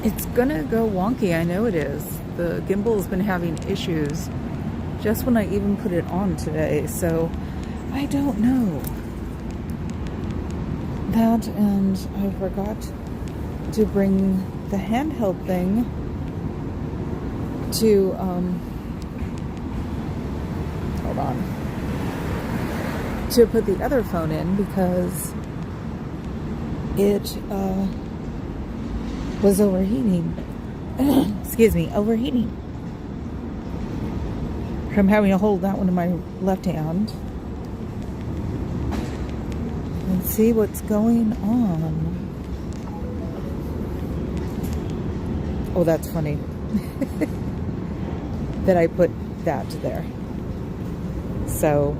It's gonna go wonky, I know it is. The gimbal's been having issues just when I even put it on today, so I don't know. That, and I forgot to bring the handheld thing to, hold on, to put the other phone in because it was overheating. Excuse me, overheating. I'm having to hold that one in my left hand and see what's going on. Oh, that's funny that I put that there. So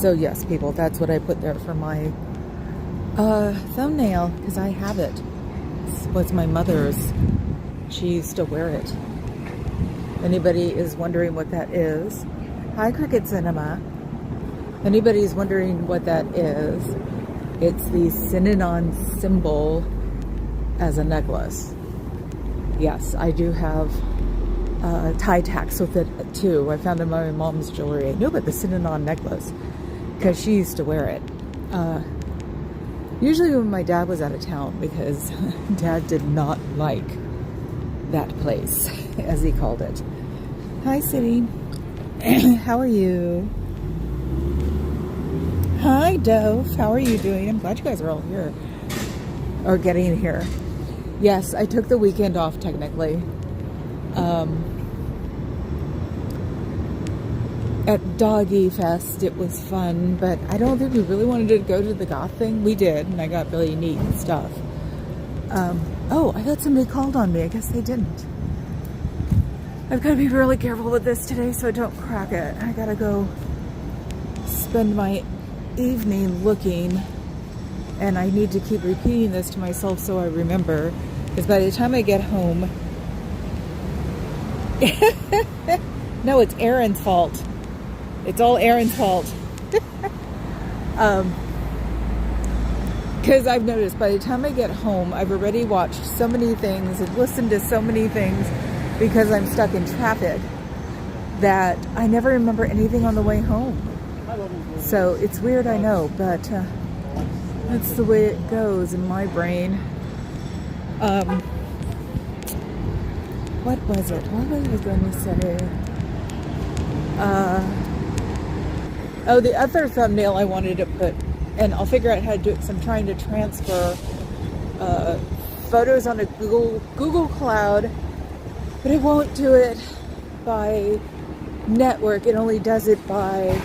yes, people, that's what I put there for my thumbnail, because I have it. This was my mother's. She used to wear it. Anybody is wondering what that is? Hi, Cricket Cinema. Anybody's wondering what that is? It's the Synanon symbol as a necklace. Yes, I do have tie tacks with it too. I found it in my mom's jewelry. I knew about the Synanon necklace because she used to wear it. Usually when my dad was out of town, because Dad did not like that place, as he called it. Hi, City. How are you? Hi, Dove. How are you doing? I'm glad you guys are all here. Or getting here. Yes, I took the weekend off, technically. At Doggy Fest, it was fun, but I don't think we really wanted to go to the goth thing. We did, and I got really neat stuff. Oh, I thought somebody called on me. I guess they didn't. I've got to be really careful with this today so I don't crack it. I gotta go spend my evening looking, and I need to keep repeating this to myself so I remember, because by the time I get home... No, it's Aaron's fault. It's all Aaron's fault. Because I've noticed by the time I get home, I've already watched so many things and listened to so many things because I'm stuck in traffic that I never remember anything on the way home. So it's weird, I know, but that's the way it goes in my brain. What was it? What was I going to say? Oh, the other thumbnail I wanted to put, and I'll figure out how to do it because I'm trying to transfer photos on a Google Cloud, but it won't do it by network. It only does it by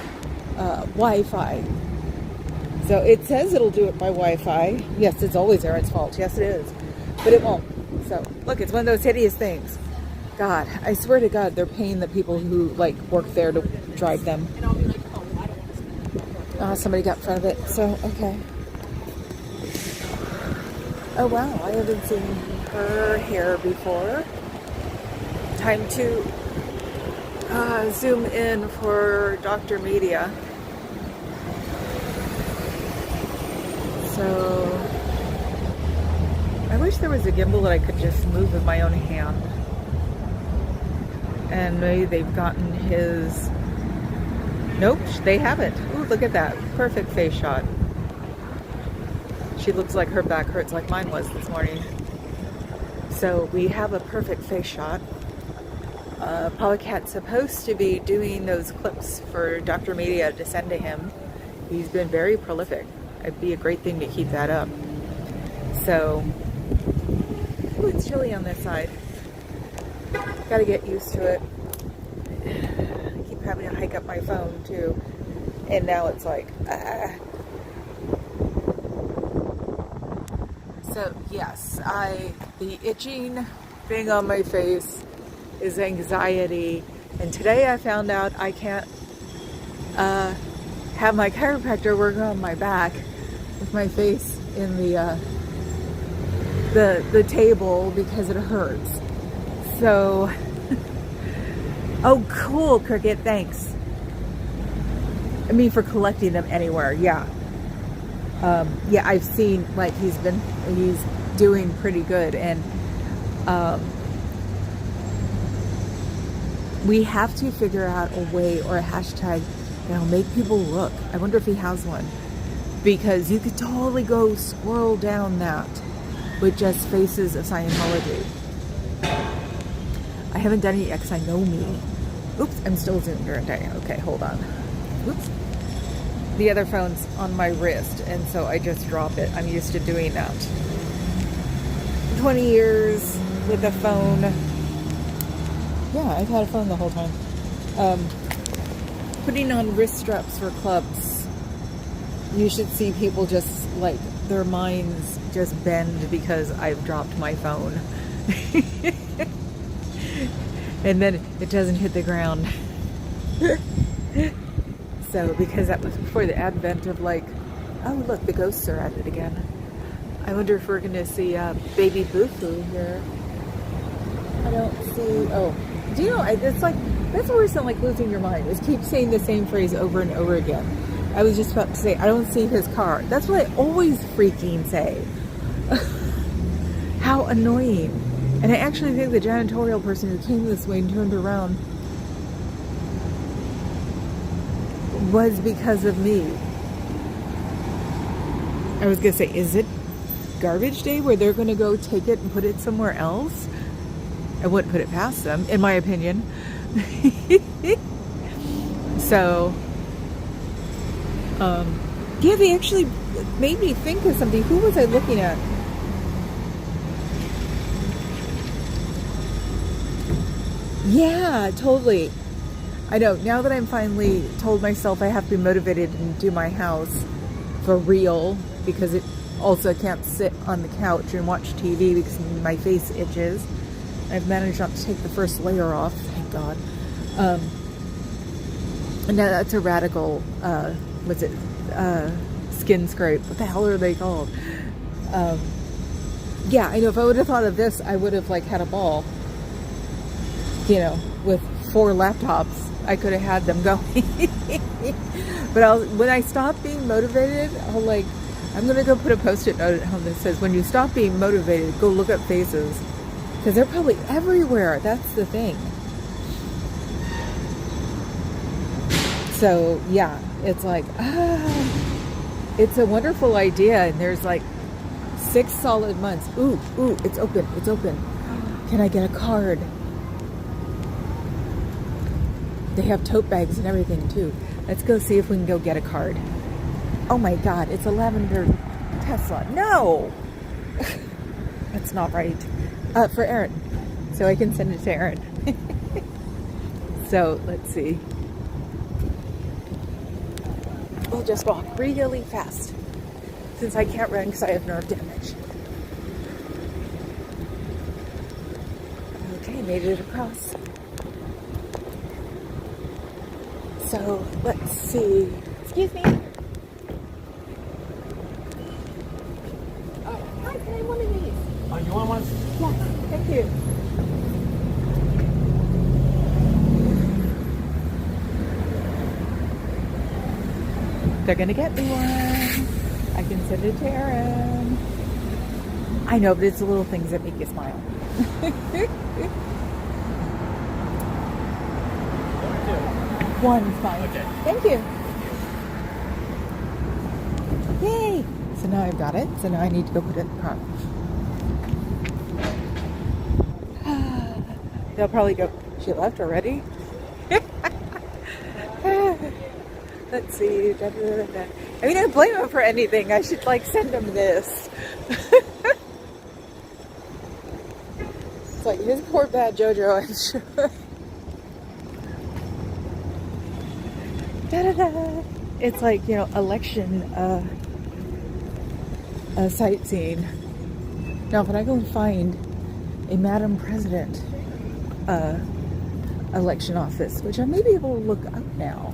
Wi-Fi. So it says it'll do it by Wi-Fi. Yes, it's always Aaron's fault. Yes, it is. But it won't. So, look, it's one of those hideous things. God, I swear to God, they're paying the people who, like, work there to drive them. Somebody got in front of it, so, okay. Oh, wow, I haven't seen her hair before. Time to zoom in for Dr. Media. So, I wish there was a gimbal that I could just move with my own hand. And maybe they've gotten his... Nope, they haven't. Ooh, look at that. Perfect face shot. She looks like her back hurts like mine was this morning. So we have a perfect face shot. Polycat's supposed to be doing those clips for Dr. Media to send to him. He's been very prolific. It'd be a great thing to keep that up. So, ooh, it's chilly on this side. Gotta get used to it. I keep having to hike up my phone too. And now it's like, So yes, the itching thing on my face is anxiety. And today I found out I can't have my chiropractor work on my back with my face in the table because it hurts. So, oh, cool, Cricket, thanks. I mean, for collecting them anywhere, yeah. Yeah, I've seen, like, he's doing pretty good. And we have to figure out a way or a hashtag that'll make people look. I wonder if he has one, because you could totally go swirl down that with just faces of Scientology. I haven't done it yet because I know me. Oops, I'm still zoomed, aren't I? Okay, hold on. Oops. The other phone's on my wrist, and so I just drop it. I'm used to doing that. 20 years with a phone. Yeah, I've had a phone the whole time. Putting on wrist straps for clubs. You should see people just like their minds just bend because I've dropped my phone. And then it doesn't hit the ground. So, because that was before the advent of like, oh look, the ghosts are at it again. I wonder if we're going to see baby Boo-Foo here. I don't see, oh, do you know, it's like, that's worse than like losing your mind, is keep saying the same phrase over and over again. I was just about to say, I don't see his car. That's what I always freaking say. How annoying. And I actually think the janitorial person who came this way and turned around was because of me. I was going to say, is it garbage day where they're going to go take it and put it somewhere else? I wouldn't put it past them, in my opinion. So, yeah, they actually made me think of something. Who was I looking at? Yeah, totally. I know, now that I'm finally told myself I have to be motivated and do my house for real, because it also can't sit on the couch and watch TV because my face itches. I've managed not to take the first layer off, thank God. And now that's a radical, what's it, skin scrape. What the hell are they called? Yeah, I know, if I would have thought of this, I would have like had a ball. You know, with 4 laptops, I could have had them going. But when I stop being motivated, I'm going to go put a post-it note at home that says, when you stop being motivated, go look up faces. Because they're probably everywhere. That's the thing. So, yeah, it's like, it's a wonderful idea. And there's like 6 solid months. Ooh, it's open. It's open. Can I get a card? They have tote bags and everything too. Let's go see if we can go get a card. Oh my God, it's a lavender Tesla. No! That's not right. For Aaron. So I can send it to Aaron. So, let's see. We'll just walk really fast. Since I can't run because I have nerve damage. Okay, made it across. So, let's see. Excuse me. Hi, can I have one of these? Oh, you want one? Yes, thank you. They're gonna get me one. I can send it to Aaron. I know, but it's the little things that make you smile. One fine. Okay. Thank you. Yay! So now I've got it. So now I need to go put it in the car. They'll probably go, she left already? Let's see. I mean, I don't blame them for anything. I should like send them this. It's like, his poor bad JoJo, I'm sure. Da-da-da. It's like, you know, election sightseeing. Now, if I go and find a Madam President election office, which I may be able to look up now,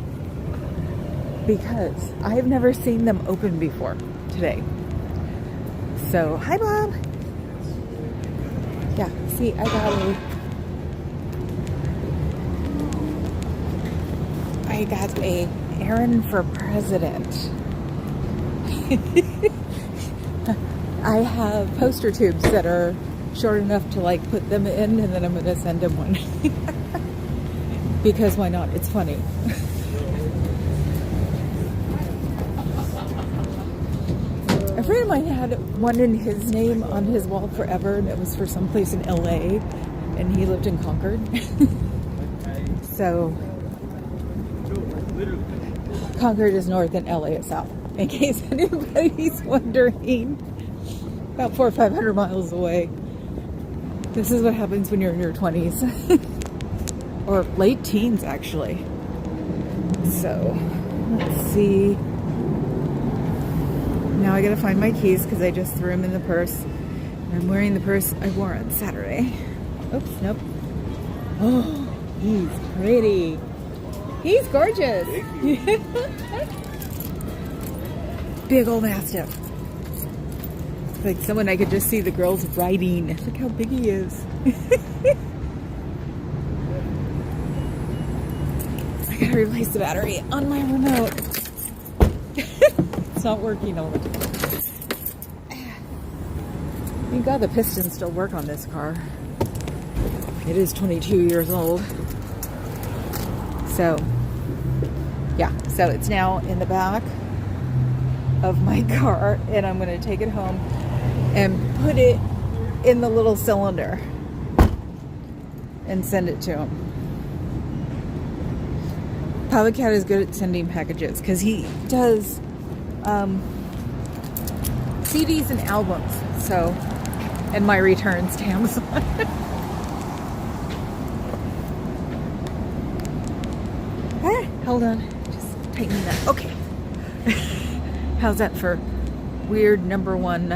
because I have never seen them open before today. So, hi, Bob. Yeah, see, I got a errand for president. I have poster tubes that are short enough to like put them in, and then I'm going to send him one. Because why not? It's funny. A friend of mine had one in his name on his wall forever, and it was for some place in LA, and he lived in Concord. So Concord is north and LA is south, in case anybody's wondering. About 400 or 500 miles away. This is what happens when you're in your 20s. Or late teens, actually. So, let's see. Now I gotta find my keys because I just threw them in the purse. I'm wearing the purse I wore on Saturday. Oops, nope. Oh, he's pretty. He's gorgeous. Thank you. Big old Mastiff. Like someone I could just see the girls riding. Look how big he is. I gotta replace the battery on my remote. It's not working all the time. Thank God the pistons still work on this car. It is 22 years old. So, yeah. So it's now in the back of my car, and I'm going to take it home and put it in the little cylinder and send it to him. Papa Cat is good at sending packages because he does CDs and albums, so, and my returns to Amazon. Hold on, just tightening that. Okay. How's that for weird number one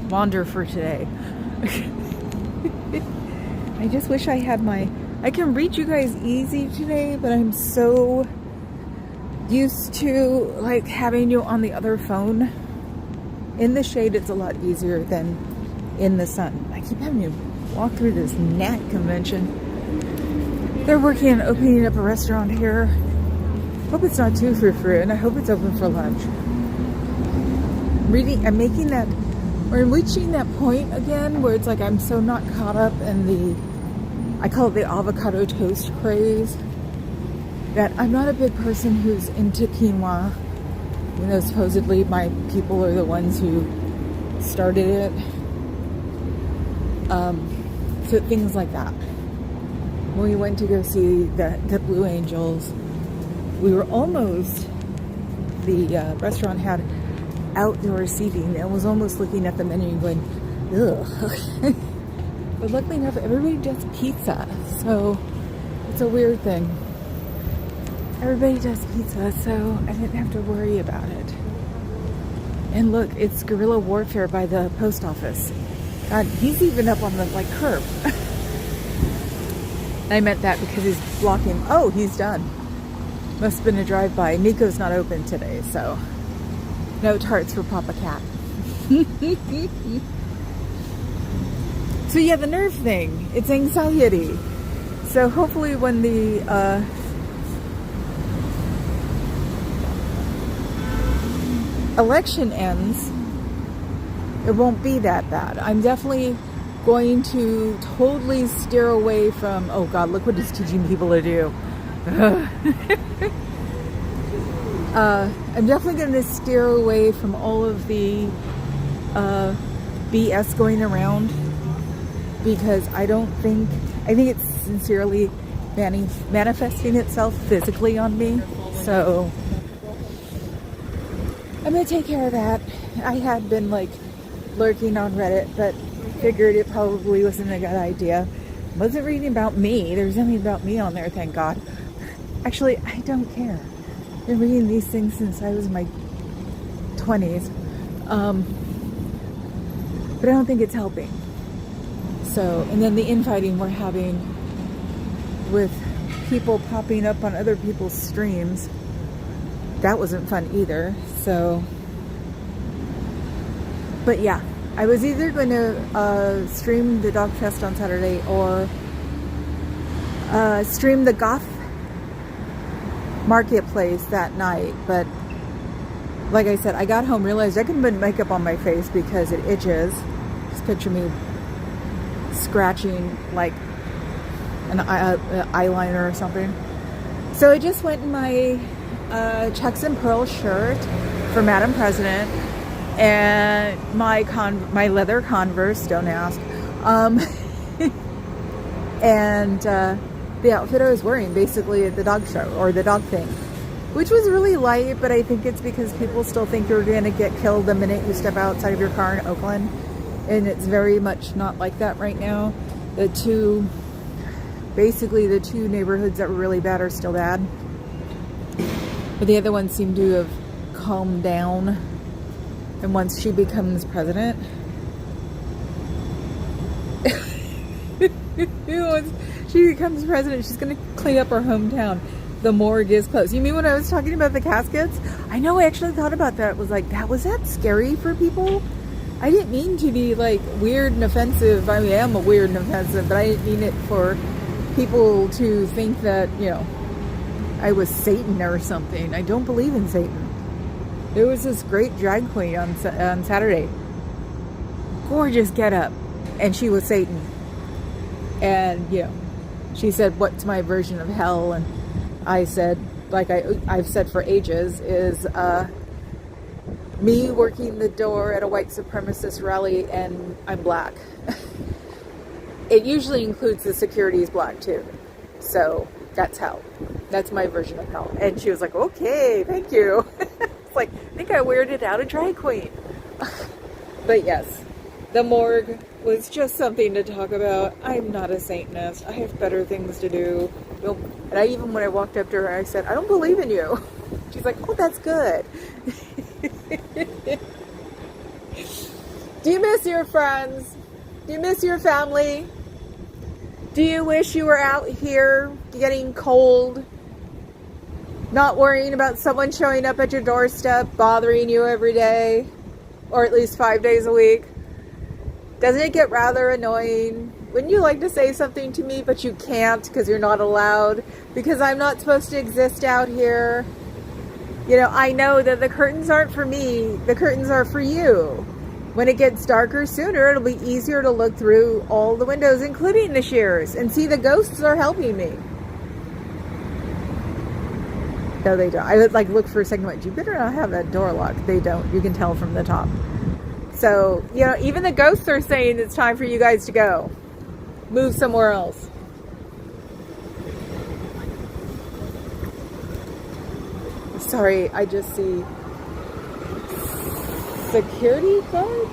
wander for today? I just wish I had I can reach you guys easy today, but I'm so used to like having you on the other phone. In the shade, it's a lot easier than in the sun. I keep having to walk through this gnat convention. They're working on opening up a restaurant here. Hope it's not too frou-frou, and I hope it's open for lunch. I'm making that, or I'm reaching that point again where it's like I'm so not caught up in I call it the avocado toast craze, that I'm not a big person who's into quinoa. You know, supposedly my people are the ones who started it. So things like that. When we went to go see the Blue Angels, we were almost, the restaurant had outdoor seating, and was almost looking at the menu and going, ugh. But luckily enough, everybody does pizza, so it's a weird thing. Everybody does pizza, so I didn't have to worry about it. And look, it's guerrilla warfare by the post office. God, he's even up on the curb. I meant that because he's blocking. Oh, he's done. Must have been a drive-by. Nico's not open today, so no tarts for Papa Cat. So yeah, the nerve thing, it's anxiety. So hopefully when the election ends, it won't be that bad. I'm definitely going to totally steer away from, oh God, look what it's teaching people to do. I'm definitely going to steer away from all of the BS going around, because I think it's sincerely manifesting itself physically on me. So I'm going to take care of that. I had been lurking on Reddit, but figured it probably wasn't a good idea. Wasn't reading about me. There's nothing about me on there, thank God. Actually, I don't care. I've been reading these things since I was in my 20s. But I don't think it's helping. So, and then the infighting we're having with people popping up on other people's streams, that wasn't fun either. So, but yeah, I was either going to stream the Dog Fest on Saturday or stream the Goth Marketplace that night, but like I said, I got home, realized I couldn't put makeup on my face because it itches. Just picture me scratching like an eyeliner or something. So I just went in my Chucks and Pearl shirt for Madam President and my leather Converse, don't ask. And the outfit I was wearing basically at the dog show or the dog thing, which was really light, but I think it's because people still think you're going to get killed the minute you step outside of your car in Oakland. And it's very much not like that right now. The two neighborhoods that were really bad are still bad. But the other ones seem to have calmed down. And once she becomes president, she becomes president, she's going to clean up her hometown. The morgue is closed. You mean when I was talking about the caskets? I know, I actually thought about that. It was like, was that scary for people? I didn't mean to be like weird and offensive. I mean, I am a weird and offensive, but I didn't mean it for people to think that, you know, I was Satan or something. I don't believe in Satan. There was this great drag queen on Saturday. Gorgeous getup. And she was Satan. And, you know, she said, what's my version of hell? And I said, like I've said for ages, is me working the door at a white supremacist rally and I'm black. It usually includes the security's black too. So that's hell. That's my version of hell. And she was like, okay, thank you. It's like, I think I weirded out a drag queen. But yes, the morgue was just something to talk about. I'm not a Satanist. I have better things to do. And when I walked up to her, I said, I don't believe in you. She's like, oh, that's good. Do you miss your friends? Do you miss your family? Do you wish you were out here getting cold? Not worrying about someone showing up at your doorstep, bothering you every day? Or at least 5 days a week? Doesn't it get rather annoying? Wouldn't you like to say something to me, but you can't because you're not allowed? Because I'm not supposed to exist out here? You know, I know that the curtains aren't for me. The curtains are for you. When it gets darker sooner, it'll be easier to look through all the windows, including the shears, and see the ghosts are helping me. No, they don't. I would like look for a second. Like, you better not have that door locked. They don't. You can tell from the top. So, you know, even the ghosts are saying it's time for you guys to go. Move somewhere else. Sorry, I just see security guards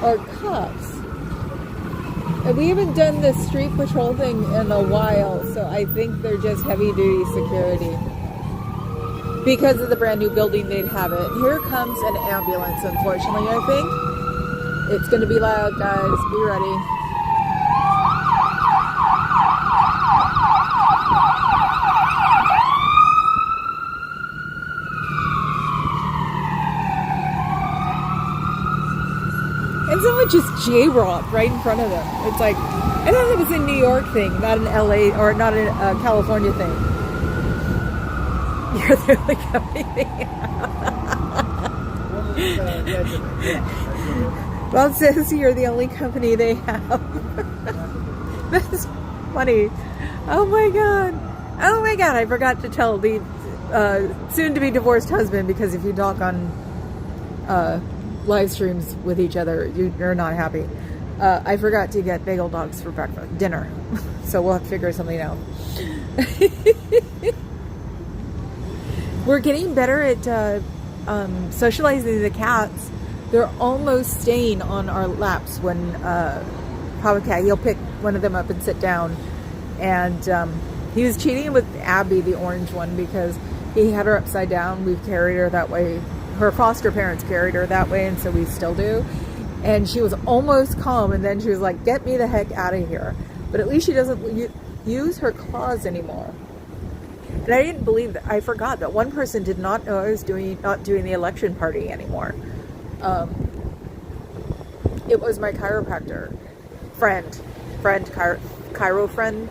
or cops. And we haven't done the street patrol thing in a while, so I think they're just heavy-duty security. Because of the brand new building, they'd have it. Here comes an ambulance, unfortunately, I think. It's going to be loud, guys. Be ready. And someone just J-rocked right in front of them. It's like, I thought it was a New York thing, not an LA or not a California thing. You're the only company they have. Well, it says you're the only company they have. That's funny. Oh my god. Oh my god, I forgot to tell the soon-to-be divorced husband, because if you talk on live streams with each other, you're not happy. I forgot to get bagel dogs for dinner. So we'll have to figure something out. We're getting better at socializing the cats. They're almost staying on our laps when Papa Cat, he'll pick one of them up and sit down. And he was cheating with Abby, the orange one, because he had her upside down. We've carried her that way. Her foster parents carried her that way, and so we still do. And she was almost calm, and then she was like, get me the heck out of here. But at least she doesn't use her claws anymore. And I didn't believe that. I forgot that one person did not know I was not doing the election party anymore. It was my chiropractor friend, chiro friend.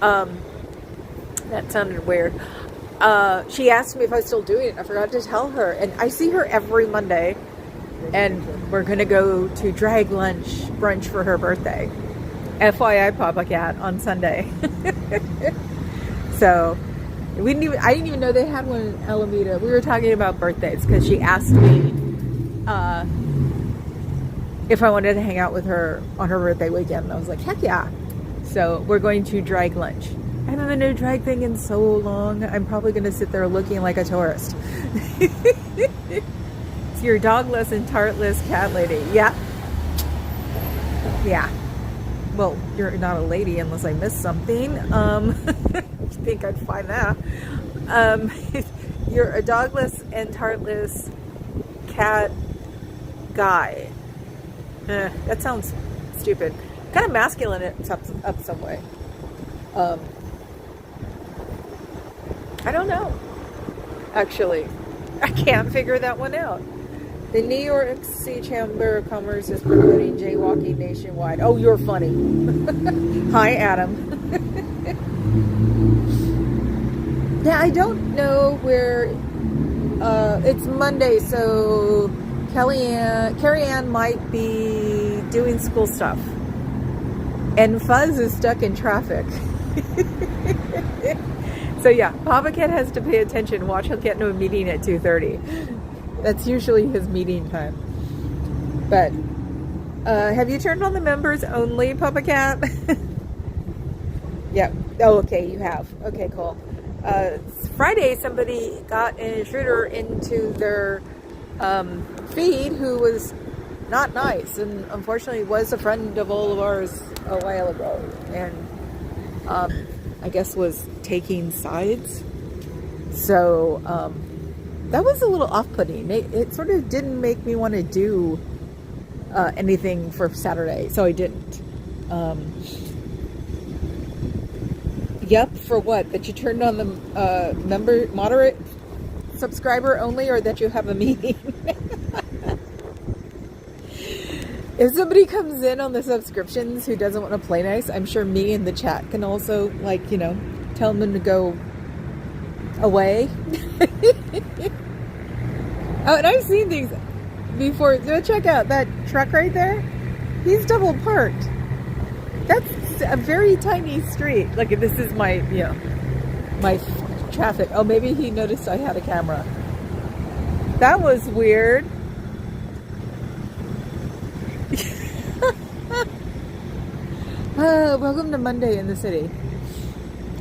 That sounded weird. she asked me if I was still doing it. I forgot to tell her. And I see her every Monday. And we're going to go to drag brunch for her birthday. FYI, Papa Cat on Sunday. So, I didn't even know they had one in Alameda. We were talking about birthdays because she asked me if I wanted to hang out with her on her birthday weekend. And I was like, heck yeah. So, we're going to drag lunch. I haven't been to a drag thing in so long. I'm probably going to sit there looking like a tourist. It's your dogless and tartless cat lady. Yeah. Yeah. Well, you're not a lady unless I missed something. I think I'd find that. You're a dogless and tartless cat guy. That sounds stupid. Kind of masculine up some way. I don't know. Actually, I can't figure that one out. The New York City Chamber of Commerce is promoting jaywalking nationwide. Oh, you're funny. Hi, Adam. Yeah, I don't know where. It's Monday, so Carrie Ann might be doing school stuff. And Fuzz is stuck in traffic. So yeah, Papa Cat has to pay attention. Watch, he'll get into a meeting at 2:30. That's usually his meeting time. But have you turned on the members only, Papa Cat? Yeah. Oh, okay, you have. Okay, cool. Friday, somebody got an intruder into their feed who was not nice, and unfortunately was a friend of all of ours a while ago, and I guess was taking sides. So that was a little off-putting. It sort of didn't make me want to do anything for Saturday, so I didn't. Yep, for what? That you turned on the moderate subscriber only, or that you have a meeting? If somebody comes in on the subscriptions who doesn't want to play nice, I'm sure me in the chat can also, like, you know, tell them to go away. Oh, and I've seen things before. So check out that truck right there. He's double parked. That's a very tiny street. Look, this is my, you know, my traffic. Oh, maybe he noticed I had a camera. That was weird. Welcome to Monday in the city.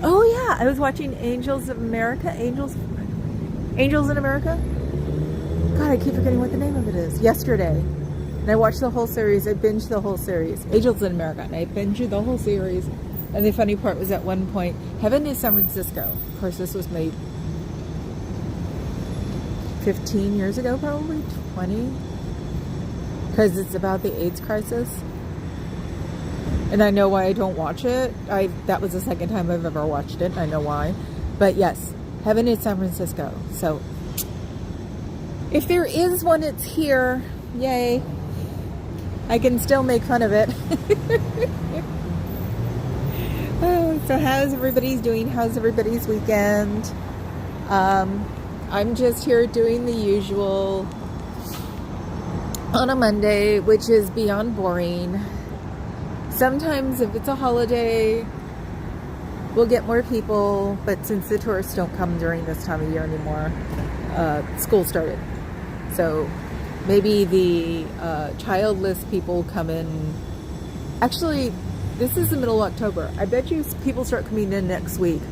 Oh yeah, I was watching Angels in America. Angels in America? God, I keep forgetting what the name of it is. Yesterday. And I watched the whole series. I binged the whole series. Angels in America. And I binged the whole series. And the funny part was at one point, Heaven is San Francisco. Of course, this was made 15 years ago, probably 20. Because it's about the AIDS crisis. And I know why I don't watch it. That was the second time I've ever watched it. I know why. But yes, Heaven is San Francisco. So if there is one, it's here. Yay. I can still make fun of it. Oh, so how's everybody's doing? How's everybody's weekend? I'm just here doing the usual on a Monday, which is beyond boring. Sometimes if it's a holiday, we'll get more people, but since the tourists don't come during this time of year anymore, school started. So maybe the childless people come in. Actually, this is the middle of October. I bet you people start coming in next week,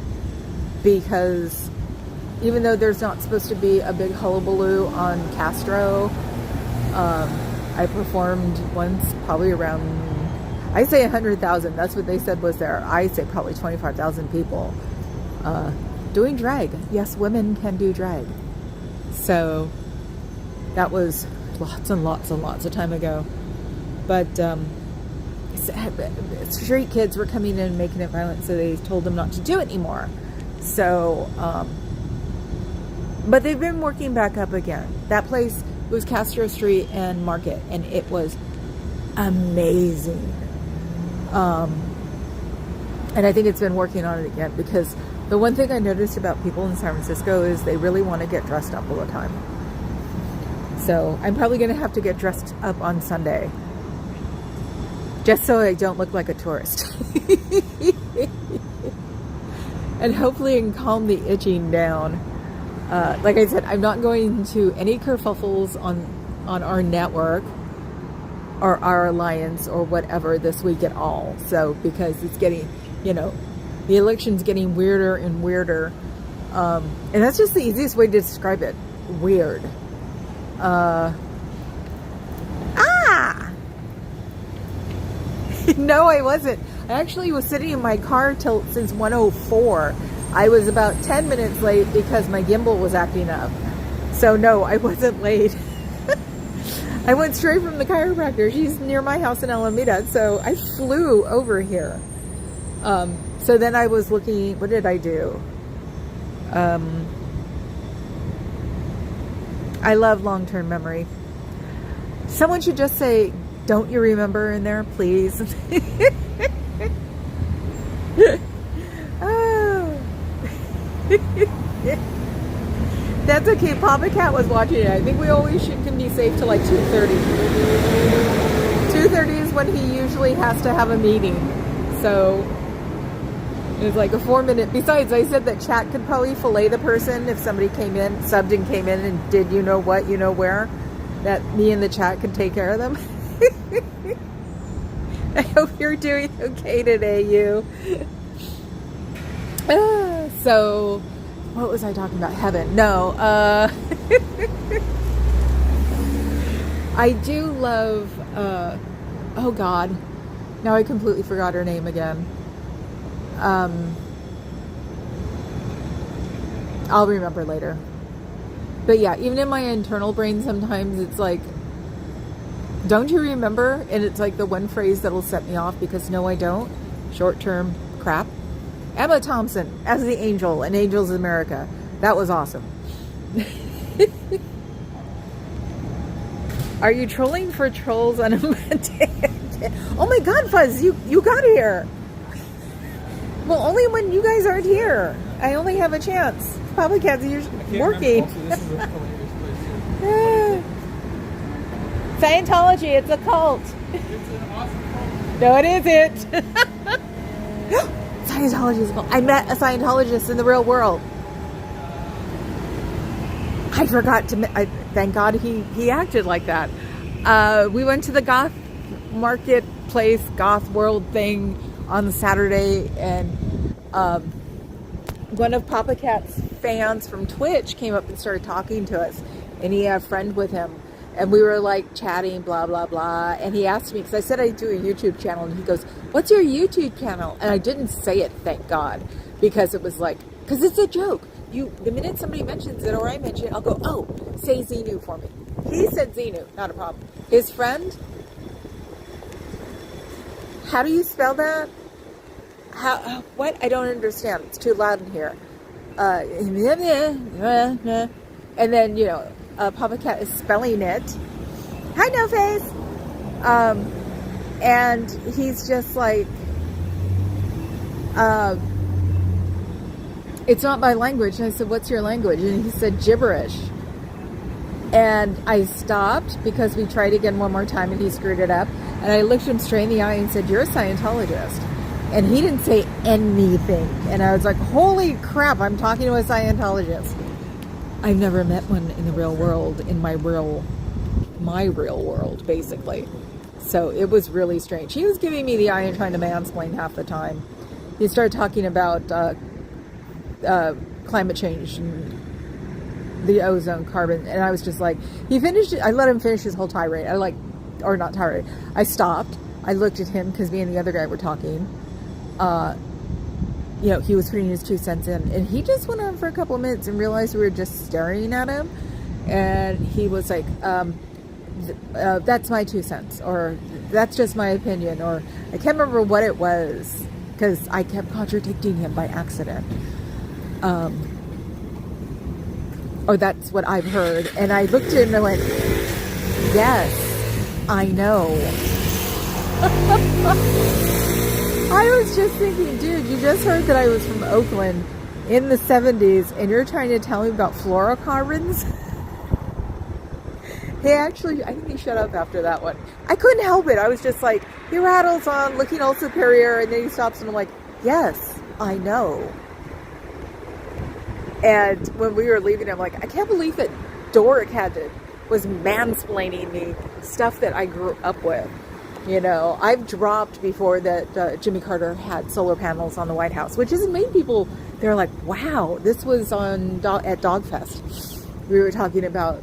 because even though there's not supposed to be a big hullabaloo on Castro, I performed once, probably around, I say 100,000. That's what they said was there. I say probably 25,000 people doing drag. Yes, women can do drag. So that was lots and lots and lots of time ago. But street kids were coming in and making it violent, so they told them not to do it anymore. So, but they've been working back up again. That place was Castro Street and Market, and it was amazing. And I think it's been working on it again, because The one thing I noticed about people in San Francisco is they really want to get dressed up all the time. So I'm probably going to have to get dressed up on Sunday, just so I don't look like a tourist. And hopefully I can calm the itching down. Like I said, I'm not going to any kerfuffles on our network or our alliance or whatever this week at all. So, because it's getting, the election's getting weirder and weirder. And that's just the easiest way to describe it. Weird. No, I wasn't. I actually was sitting in my car since 1:04. I was about 10 minutes late because my gimbal was acting up. So no, I wasn't late. I went straight from the chiropractor. She's near my house in Alameda. So I flew over here. So then I was looking, what did I do? I love long-term memory. Someone should just say, "Don't you remember?" in there, please. Oh. That's okay. Papa Cat was watching it. I think we always can be safe till like 2:30. 2:30 is when he usually has to have a meeting. So it was like a 4-minute. Besides, I said that chat could probably fillet the person if somebody came in, subbed and came in and did you know what, you know where. That me and the chat could take care of them. I hope you're doing okay today, you. So, what was I talking about? Heaven. No. I do love, oh God. Now I completely forgot her name again. I'll remember later. But yeah, even in my internal brain sometimes it's like, don't you remember? And it's like the one phrase that'll set me off because no, I don't. Short-term crap. Emma Thompson as the angel in Angels of America. That was awesome. Are you trolling for trolls on a Monday? Oh my God, Fuzz, you got here. Well, only when you guys aren't here. I only have a chance. Public Cat's usually working. Scientology, it's a cult. It's an awesome cult. No, it isn't. Scientology is a cult. I met a Scientologist in the real world. I forgot to. Thank God he acted like that. We went to the goth marketplace, goth world thing on Saturday, and one of Papa Cat's fans from Twitch came up and started talking to us, and he had a friend with him, and we were like chatting, blah blah blah, and he asked me, because I said I do a YouTube channel, and he goes, "What's your YouTube channel?" And I didn't say it, thank God, because it was like, because it's a joke. The minute somebody mentions it or I mention it, I'll go, "Oh, say Xenu for me." He said Xenu, not a problem. His friend, how do you spell that? What? I don't understand. It's too loud in here. And then, Papa Cat is spelling it. Hi, No Face. And he's just like, it's not my language. And I said, "What's your language?" And he said, "Gibberish." And I stopped because we tried again one more time and he screwed it up. And I looked him straight in the eye and said, "You're a Scientologist." And he didn't say anything. And I was like, holy crap, I'm talking to a Scientologist. I've never met one in the real world, in my real world, basically. So it was really strange. He was giving me the eye and trying to mansplain half the time. He started talking about climate change and the ozone, carbon. And I was just like, I let him finish his whole tirade. I stopped. I looked at him because me and the other guy were talking. He was putting his 2 cents in, and he just went on for a couple of minutes and realized we were just staring at him, and he was like, "That's my 2 cents," or "That's just my opinion," or I can't remember what it was because I kept contradicting him by accident. Or that's what I've heard, and I looked at him and I went, "Yes, I know." I was just thinking, dude, you just heard that I was from Oakland in the 70s, and you're trying to tell me about fluorocarbons? He actually, I think he shut up after that one. I couldn't help it. I was just like, he rattles on, looking all superior, and then he stops and I'm like, yes, I know. And when we were leaving, I'm like, I can't believe that Doric was mansplaining me stuff that I grew up with. You know, I've dropped before that Jimmy Carter had solar panels on the White House, which has made people, they're like, wow, this was at Dogfest. We were talking about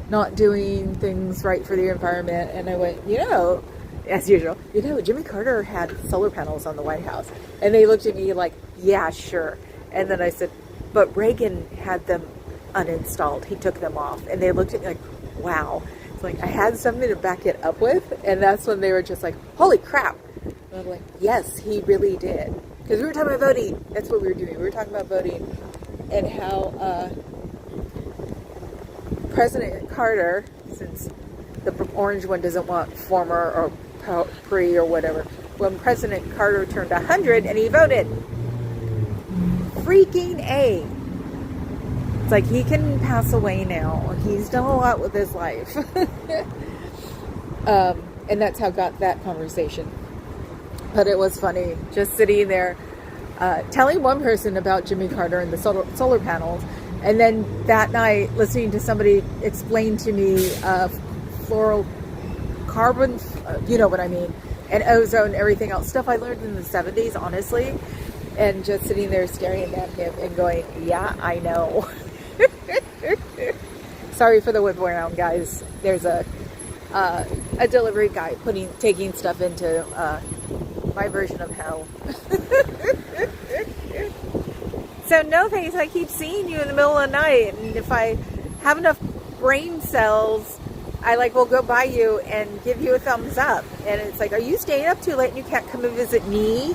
not doing things right for the environment. And I went, you know, as usual, you know, Jimmy Carter had solar panels on the White House. And they looked at me like, yeah, sure. And then I said, but Reagan had them uninstalled. He took them off. And they looked at me like, wow. It's like I had something to back it up with. And that's when they were just like, holy crap. And I'm like, yes, he really did. Because we were talking about voting. That's what we were doing. We were talking about voting and how President Carter, since the orange one doesn't want former or pre or whatever, when President Carter turned 100 and he voted, freaking A. It's like he can pass away now. He's done a lot with his life. And that's how I got that conversation. But it was funny just sitting there telling one person about Jimmy Carter and the solar panels, and then that night listening to somebody explain to me fluorocarbons, you know what I mean, and ozone, everything else, stuff I learned in the 70s, honestly, and just sitting there staring at him and going, yeah, I know. Sorry for the whip around, guys. There's a delivery guy taking stuff into my version of hell. So no thanks, I keep seeing you in the middle of the night, and if I have enough brain cells, I will go by you and give you a thumbs up. And it's like, are you staying up too late and you can't come and visit me?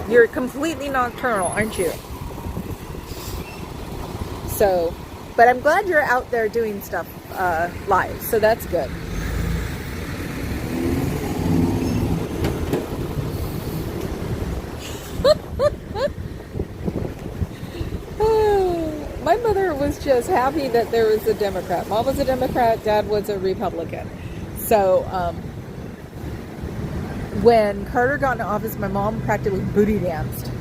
You're completely nocturnal, aren't you? So, but I'm glad you're out there doing stuff live, so that's good. My mother was just happy that there was a Democrat. Mom was a Democrat, Dad was a Republican. So when Carter got into office, my mom practically booty danced.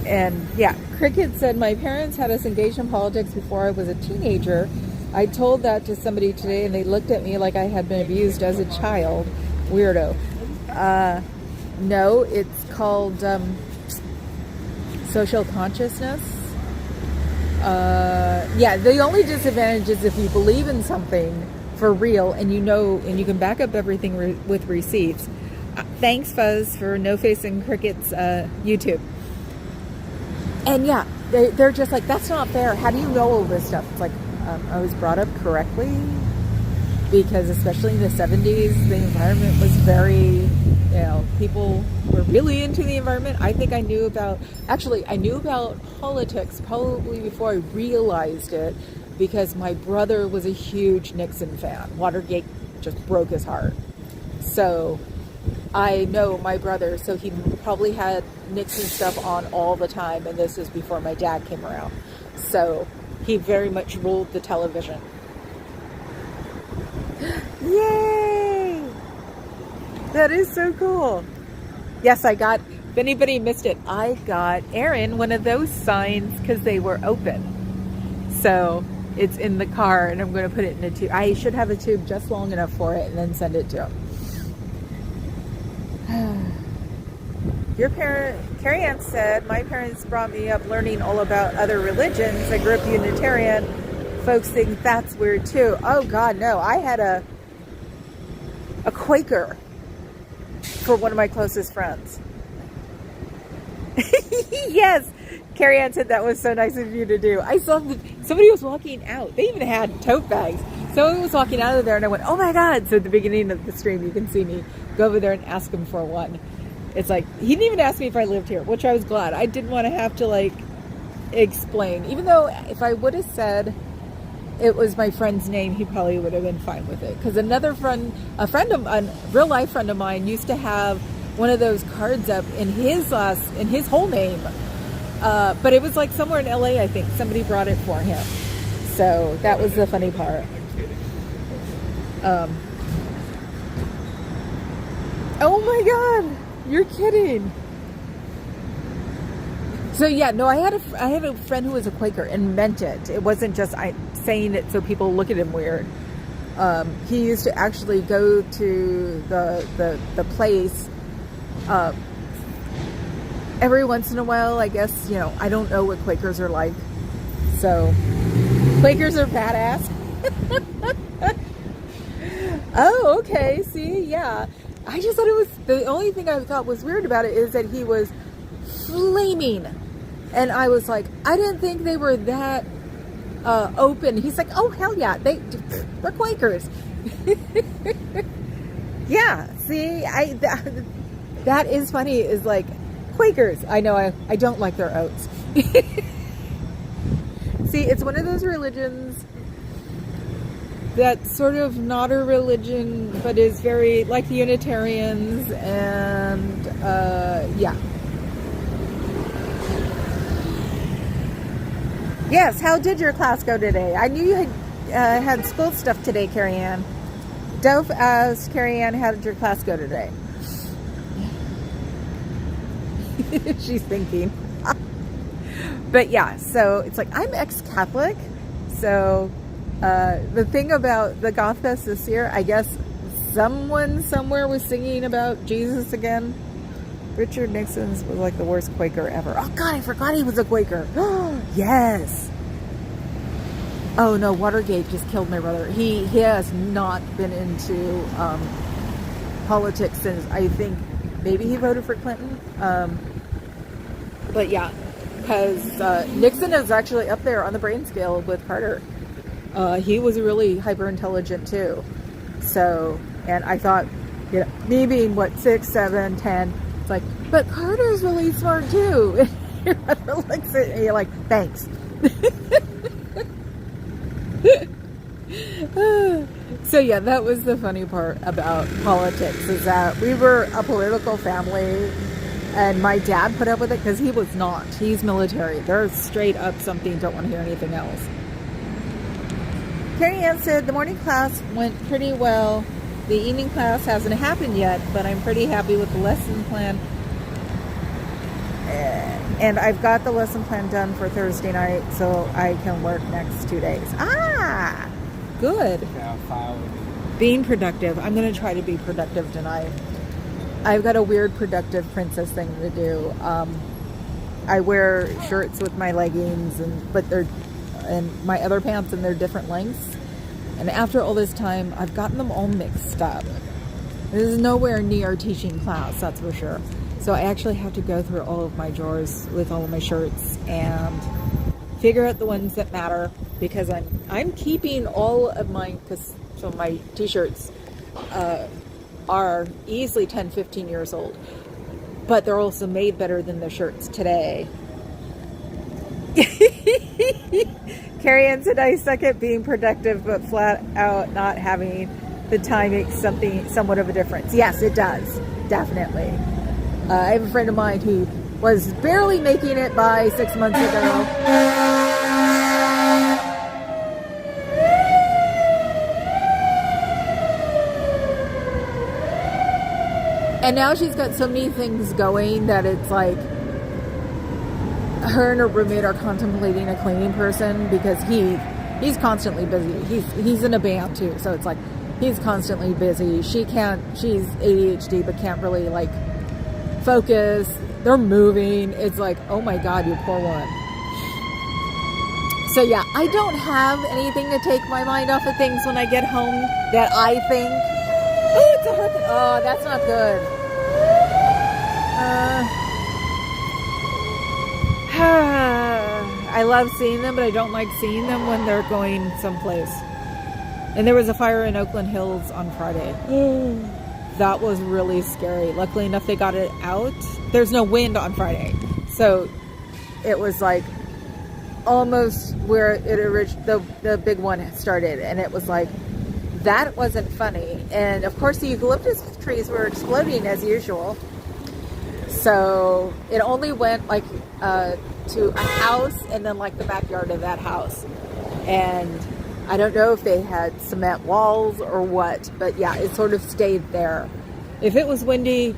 And yeah, Cricket said, my parents had us engaged in politics before I was a teenager. I told that to somebody today and they looked at me like I had been abused as a child. Weirdo. No, it's called social consciousness. Yeah, the only disadvantage is if you believe in something for real and you know, and you can back up everything with receipts. Thanks, Fuzz, for No Face and Cricket's YouTube. And yeah, they're just like, that's not fair. How do you know all this stuff? It's like, I was brought up correctly, because especially in the 70s, the environment was very, people were really into the environment. I think I knew about politics probably before I realized it, because my brother was a huge Nixon fan. Watergate just broke his heart. So I know my brother, so he probably had Nixon stuff on all the time, and this was before my dad came around. So he very much ruled the television. Yay! That is so cool. Yes, if anybody missed it, I got Aaron one of those signs because they were open. So it's in the car, and I'm going to put it in a tube. I should have a tube just long enough for it and then send it to him. Carrie Ann said, my parents brought me up learning all about other religions. I grew up Unitarian. Folks think that's weird too. Oh God, no. I had a Quaker for one of my closest friends. Yes, Carrie Ann said that was so nice of you to do. I saw somebody was walking out. They even had tote bags. Someone was walking out of there and I went, oh my God. So at the beginning of the stream, you can see me go over there and ask him for one. It's like, he didn't even ask me if I lived here, which I was glad. I didn't want to have to explain. Even though if I would have said it was my friend's name, he probably would have been fine with it. Because a real life friend of mine used to have one of those cards up in his whole name. But it was like somewhere in LA, I think. Somebody brought it for him. So that was the funny part. Oh my God, you're kidding. So yeah, no, I had a friend who was a Quaker and meant it. It wasn't just saying it so people look at him weird. He used to actually go to the place every once in a while. I guess, you know, I don't know what Quakers are like. So Quakers are badass. Oh, okay. See, yeah. I just thought it was, the only thing I thought was weird about it is that he was flaming. And I was like, I didn't think they were that open. He's like, oh, hell yeah. We're Quakers. Yeah. See, that is funny, is like Quakers. I know I don't like their oats. See, it's one of those religions that's sort of not a religion, but is very like the Unitarians, and yeah. Yes, how did your class go today? I knew you had school stuff today, Carrie Ann. Dove asked Carrie Ann, how did your class go today? She's thinking. But yeah, so it's like, I'm ex-Catholic, so the thing about the Goth Fest this year, I guess someone somewhere was singing about Jesus again. Richard Nixon was like the worst Quaker ever. Oh God, I forgot he was a Quaker. Yes. Oh no, Watergate just killed my brother. He has not been into politics since, I think maybe he voted for Clinton. But yeah, because Nixon is actually up there on the brain scale with Carter. He was really hyper intelligent too. So, and I thought, you know, me being what, 6, 7, 10, it's like, but Carter's really smart too. Your brother looks at it and you're like, thanks. So yeah, that was the funny part about politics, is that we were a political family, and my dad put up with it because he was not. He's military. They're straight up something, don't want to hear anything else. Carrie Ann said the morning class went pretty well. The evening class hasn't happened yet, but I'm pretty happy with the lesson plan. And I've got the lesson plan done for Thursday night, so I can work next 2 days. Ah, good. Being productive. I'm going to try to be productive tonight. I've got a weird productive princess thing to do. I wear shirts with my leggings, and my other pants, and they're different lengths. And after all this time, I've gotten them all mixed up. This is nowhere near teaching class, that's for sure. So I actually have to go through all of my drawers with all of my shirts and figure out the ones that matter, because I'm keeping all of my, so my t-shirts are easily 10, 15 years old, but they're also made better than the shirts today. Carrie Ann said, I suck at being productive, but flat out not having the time makes somewhat of a difference. Yes, it does. Definitely. I have a friend of mine who was barely making it by 6 months ago. And now she's got so many things going that it's like her and her roommate are contemplating a cleaning person, because he's constantly busy. He's in a band too, so it's like he's constantly busy. She's ADHD but can't really like focus. They're moving. It's like, oh my God, you poor one. So yeah, I don't have anything to take my mind off of things when I get home that I think, oh, it's a hurricane. Oh, that's not good. I love seeing them, but I don't like seeing them when they're going someplace. And there was a fire in Oakland Hills on Friday. That was really scary. Luckily enough, they got it out. There's no wind on Friday, so it was like almost where the big one started, and it was like, that wasn't funny. And of course, the eucalyptus trees were exploding as usual. So it only went like to a house and then like the backyard of that house. And I don't know if they had cement walls or what, but yeah, it sort of stayed there. If it was windy,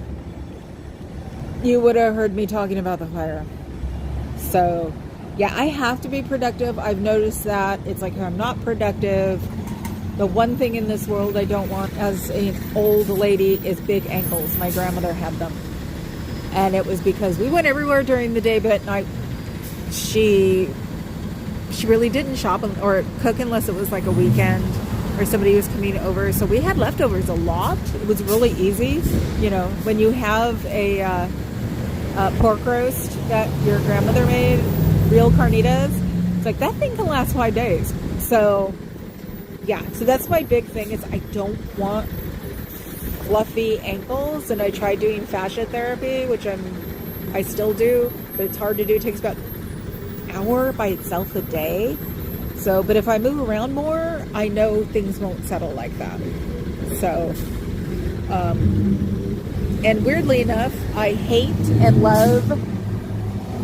you would have heard me talking about the fire. So yeah, I have to be productive. I've noticed that. It's like I'm not productive. The one thing in this world I don't want as an old lady is big ankles. My grandmother had them. And it was because we went everywhere during the day, but at night she really didn't shop or cook unless it was like a weekend or somebody was coming over. So we had leftovers a lot. It was really easy. You know, when you have a pork roast that your grandmother made, real carnitas, it's like that thing can last 5 days. So yeah, so that's my big thing is I don't want fluffy ankles, and I tried doing fascia therapy, which I still do, but it's hard to do. It takes about an hour by itself a day. So, but if I move around more, I know things won't settle like that. So, and weirdly enough, I hate and love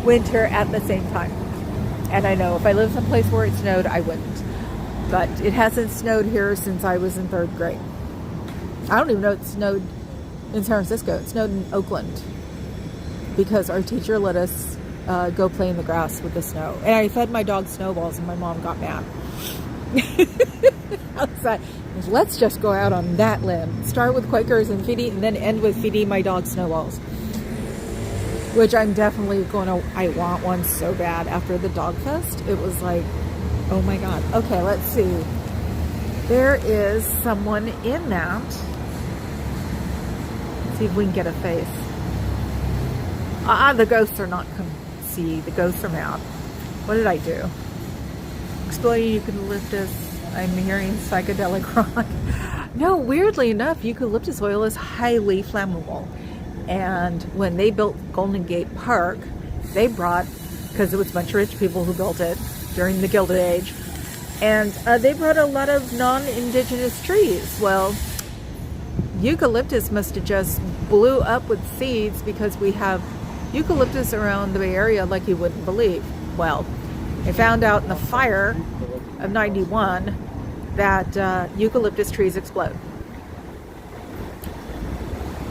winter at the same time. And I know if I lived someplace where it snowed, I wouldn't. But it hasn't snowed here since I was in 3rd grade. I don't even know it snowed in San Francisco. It snowed in Oakland because our teacher let us go play in the grass with the snow. And I fed my dog snowballs and my mom got mad. I was like, let's just go out on that limb. Start with Quakers and feeding, and then end with feeding my dog snowballs. Which I'm definitely I want one so bad after the dog fest. It was like, oh my God. Okay, let's see. There is someone in that. See if we can get a face. The ghosts are not see. The ghosts are mad. What did I do? Exploding eucalyptus. I'm hearing psychedelic rock. No, weirdly enough, eucalyptus oil is highly flammable. And when they built Golden Gate Park, they brought, because it was a bunch of rich people who built it during the Gilded Age, and they brought a lot of non-indigenous trees. Well, eucalyptus must have just blew up with seeds because we have eucalyptus around the Bay Area like you wouldn't believe. Well, I found out in the fire of 91 that eucalyptus trees explode.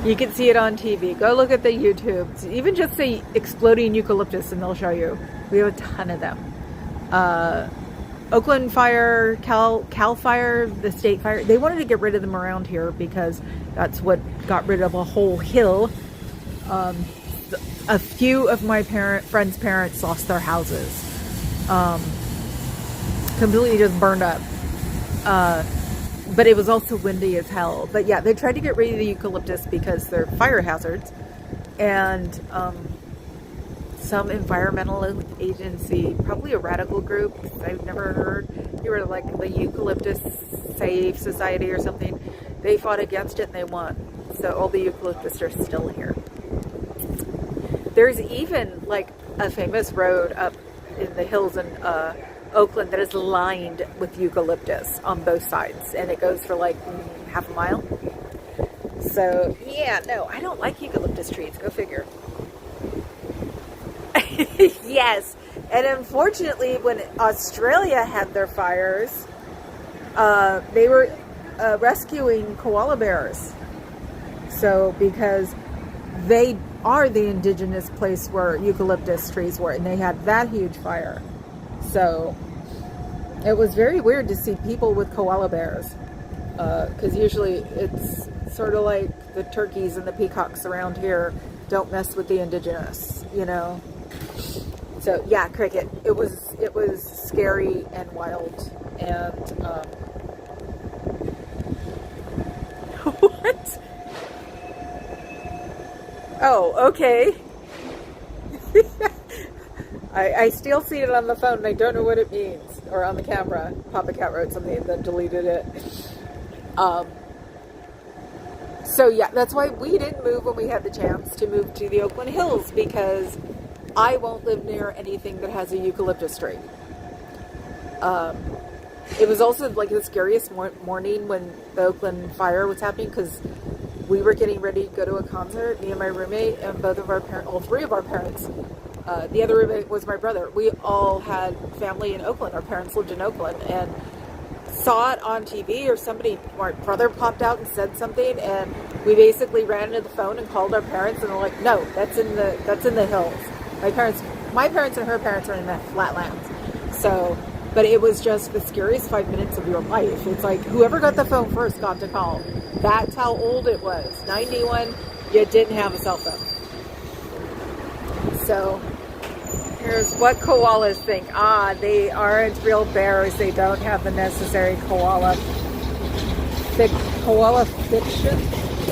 You can see it on TV. Go look at the YouTube. Even just say exploding eucalyptus and they'll show you. We have a ton of them. Oakland fire, Cal fire, the state fire. They wanted to get rid of them around here because that's what got rid of a whole hill. A few of my friends' parents lost their houses. Completely just burned up. But it was also windy as hell. But yeah, they tried to get rid of the eucalyptus because they're fire hazards. And some environmental agency, probably a radical group, I've never heard. You were like the Eucalyptus Safe Society or something. They fought against it and they won. So all the eucalyptus are still here. There's even like a famous road up in the hills in Oakland that is lined with eucalyptus on both sides, and it goes for like half a mile. So yeah, no, I don't like eucalyptus trees. Go figure. Yes, and unfortunately, when Australia had their fires, they were rescuing koala bears. So because they are the indigenous place where eucalyptus trees were, and they had that huge fire. So it was very weird to see people with koala bears, because usually it's sort of like the turkeys and the peacocks around here don't mess with the indigenous, you know. So yeah, cricket. It was scary and wild and what? Oh, okay. I still see it on the phone and I don't know what it means. Or on the camera. Papa Cat wrote something and then deleted it. So yeah, that's why we didn't move when we had the chance to move to the Oakland Hills, because I won't live near anything that has a eucalyptus tree. It was also like the scariest morning when the Oakland fire was happening, because we were getting ready to go to a concert, me and my roommate and both of our parents, all three of our parents. The other roommate was my brother. We all had family in Oakland. Our parents lived in Oakland, and saw it on TV, or somebody, my brother popped out and said something, and we basically ran into the phone and called our parents, and they're like, no, that's in the hills. My parents and her parents are in the flatlands. So, but it was just the scariest 5 minutes of your life. It's like whoever got the phone first got to call. That's how old it was. 91, you didn't have a cell phone. So here's what koalas think. They aren't real bears. They don't have the necessary koala fiction.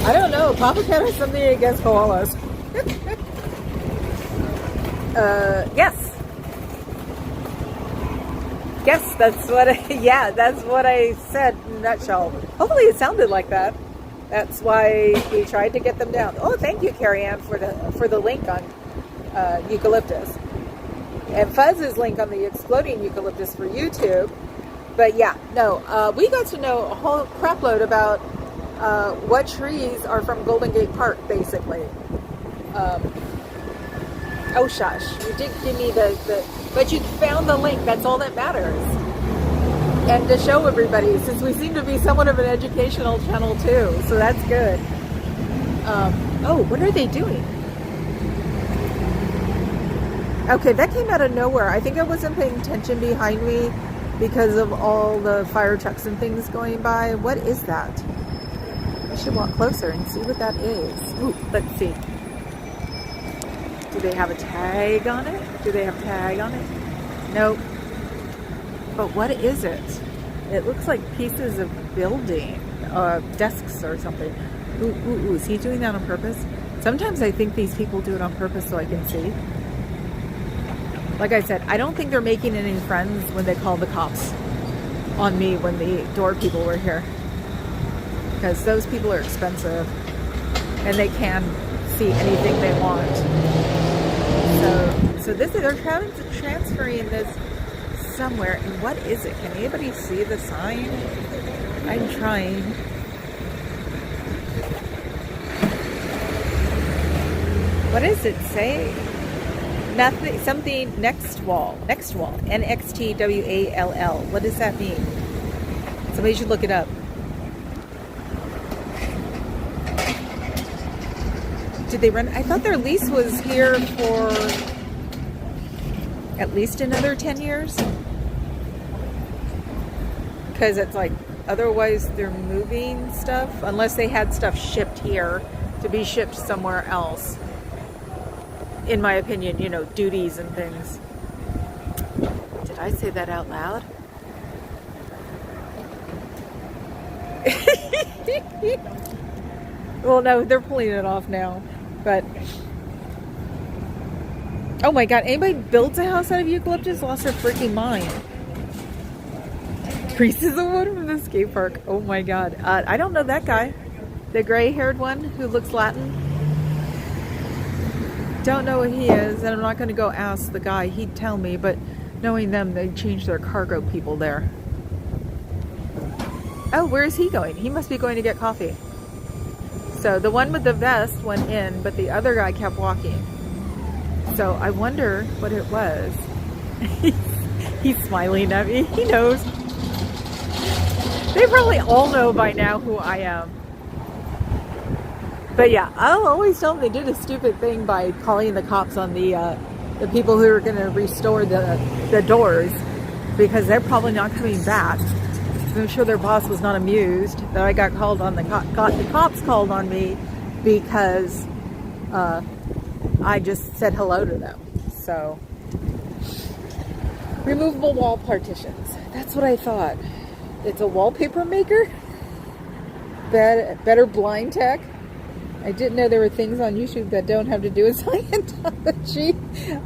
I don't know. Papa Cat has something against koalas. Yes, that's what that's what I said in a nutshell. Hopefully it sounded like that. That's why we tried to get them down. Oh, thank you, Carrie Ann, for the link on eucalyptus. And Fuzz's link on the exploding eucalyptus for YouTube. But yeah, no, we got to know a whole crap load about what trees are from Golden Gate Park, basically. Oh, shush. You did give me but you found the link. That's all that matters. And to show everybody, since we seem to be somewhat of an educational channel too, so that's good. Oh, what are they doing? Okay, that came out of nowhere. I think I wasn't paying attention behind me because of all the fire trucks and things going by. What is that? I should walk closer and see what that is. Ooh, let's see. Do they have a tag on it? Nope. But what is it? It looks like pieces of building, desks or something. Ooh, is he doing that on purpose? Sometimes I think these people do it on purpose so I can see. Like I said, I don't think they're making any friends when they call the cops on me when the door people were here. Because those people are expensive and they can see anything they want. So they're transferring this somewhere. And what is it? Can anybody see the sign? I'm trying. What does it say? Nothing, something, next wall, NXTWALL. What does that mean? Somebody should look it up. Did they run? I thought their lease was here for at least another 10 years. Because it's like, otherwise they're moving stuff, unless they had stuff shipped here to be shipped somewhere else. In my opinion, you know, duties and things. Did I say that out loud? Well, no, they're pulling it off now. But, oh my God, anybody builds a house out of eucalyptus lost their freaking mind. Priest is the one from the skate park. Oh my God. I don't know that guy. The gray-haired one who looks Latin. Don't know what he is, and I'm not going to go ask the guy. He'd tell me, but knowing them, they changed their cargo people there. Oh, where is he going? He must be going to get coffee. So the one with the vest went in, but the other guy kept walking. So I wonder what it was. He's smiling at me. He knows. They probably all know by now who I am. But yeah, I'll always tell them they did a stupid thing by calling the cops on the people who are going to restore the doors, because they're probably not coming back. I'm sure their boss was not amused that I got called on the cops called on me because I just said hello to them. So, removable wall partitions. That's what I thought. It's a wallpaper maker? Better blind tech? I didn't know there were things on YouTube that don't have to do with Scientology.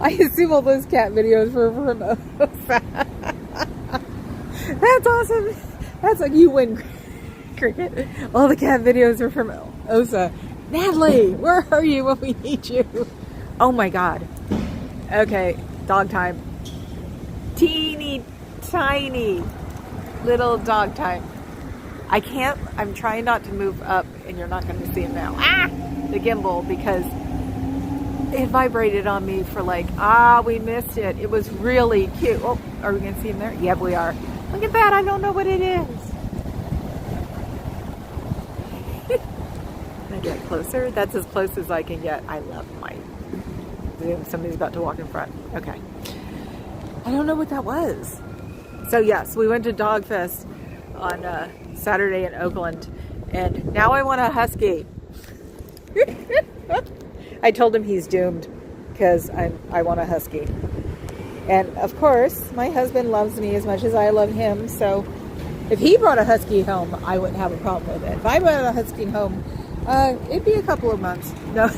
I assume all those cat videos were from OSA. That's awesome. That's like you win, Cricket. All the cat videos are from OSA. Natalie, where are you when we need you? Oh my God. Okay, dog time. Teeny tiny little dog time. I'm trying not to move up, and you're not going to see it now. The gimbal, because it vibrated on me for like, we missed it. It was really cute. Oh, are we going to see him there? Yep, we are. Look at that. I don't know what it is. Can I get closer? That's as close as I can get. I love my zoom. Somebody's about to walk in front. Okay. I don't know what that was. So yes, we went to Dog Fest on Saturday in Oakland, and now I want a husky. I told him he's doomed because I want a husky. And of course, my husband loves me as much as I love him, so if he brought a husky home, I wouldn't have a problem with it. If I brought a husky home, it'd be a couple of months. No.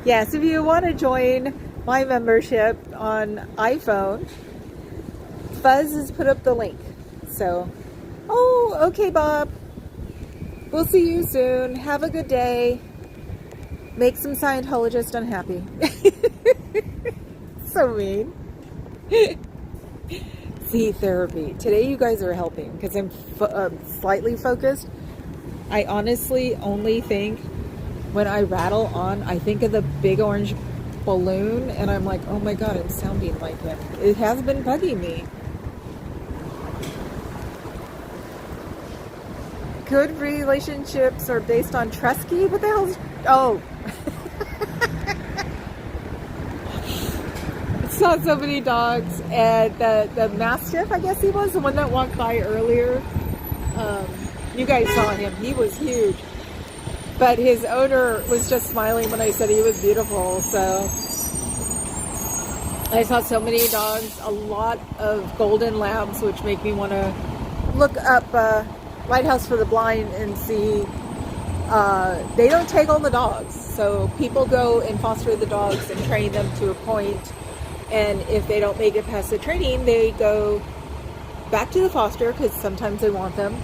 Yes, if you want to join my membership on iPhone, Fuzz has put up the link. So, okay, Bob. We'll see you soon. Have a good day. Make some Scientologists unhappy. So mean. See, therapy. Today you guys are helping because I'm slightly focused. I honestly only think when I rattle on, I think of the big orange balloon, and I'm like, oh my god, I'm sounding like him. It has been bugging me. Good relationships are based on trusty? What the hell is... Oh. I saw so many dogs, and the Mastiff, I guess he was, the one that walked by earlier. You guys saw him. He was huge. But his owner was just smiling when I said he was beautiful, so... I saw so many dogs, a lot of golden labs, which make me want to look up Lighthouse for the Blind and see. They don't take all the dogs, so people go and foster the dogs and train them to a point, and if they don't make it past the training, they go back to the foster because sometimes they want them,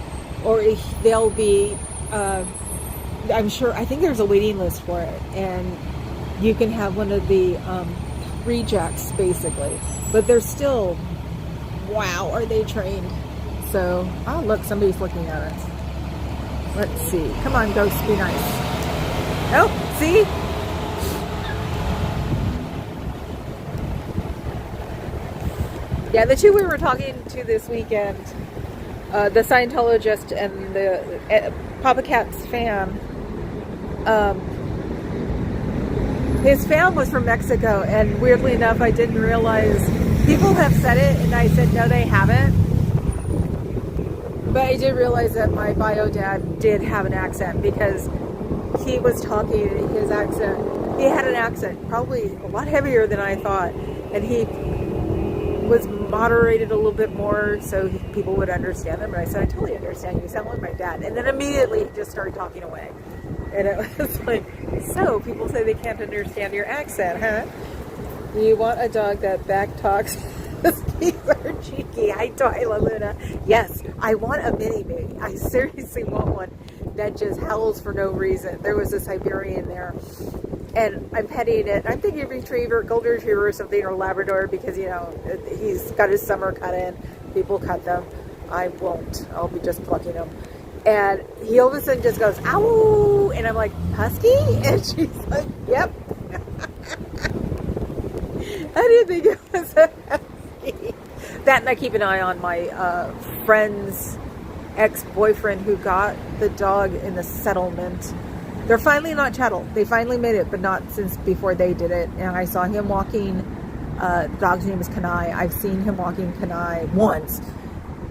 or they'll be, I think there's a waiting list for it, and you can have one of the rejects basically, but they're still, wow, are they trained. So, oh look, somebody's looking at us. Let's see, come on ghost, be nice. Oh, see? Yeah, the two we were talking to this weekend, the Scientologist and the Papa Cat's fan, his fan was from Mexico, and weirdly enough, I didn't realize, people have said it, and I said, no, they haven't. But I did realize that my bio dad did have an accent, because he was talking, his accent, he had an accent, probably a lot heavier than I thought, and he was moderated a little bit more so people would understand him, and I said, I totally understand, you sound like my dad. And then immediately he just started talking away. And it was like, so people say they can't understand your accent, huh? You want a dog that back talks? These are cheeky. Hi, Twyla Luna. Yes, I want a mini-me. I seriously want one that just howls for no reason. There was a Siberian there, and I'm petting it. I'm thinking retriever, golden retriever or something, or Labrador, because, you know, he's got his summer cut in. People cut them. I won't. I'll be just plucking them. And he all of a sudden just goes, ow! And I'm like, husky? And she's like, yep. I didn't think it was a husky. That, and I keep an eye on my friend's ex-boyfriend who got the dog in the settlement. They're finally not chattel. They finally made it, but not since before they did it. And I saw him walking, the dog's name is Kanai. I've seen him walking Kanai once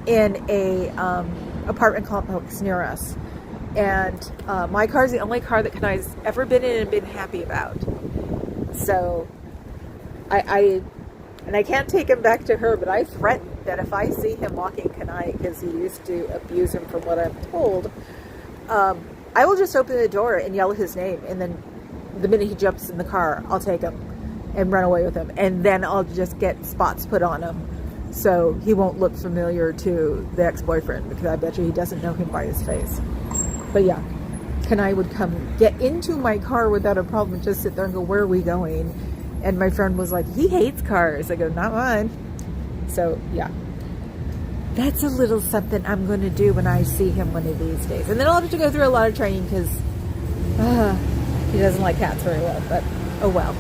in a apartment complex near us, and my car is the only car that Kanai's ever been in and been happy about. So I can't take him back to her, but I threatened that if I see him walking Kanai, because he used to abuse him from what I'm told, I will just open the door and yell his name, and then the minute he jumps in the car, I'll take him and run away with him, and then I'll just get spots put on him so he won't look familiar to the ex-boyfriend, because I bet you he doesn't know him by his face. But yeah, Kanai would come get into my car without a problem and just sit there and go, where are we going? And my friend was like, he hates cars. I go, not mine. So yeah, that's a little something I'm going to do when I see him one of these days. And then I'll have to go through a lot of training because he doesn't like cats very well, but oh well.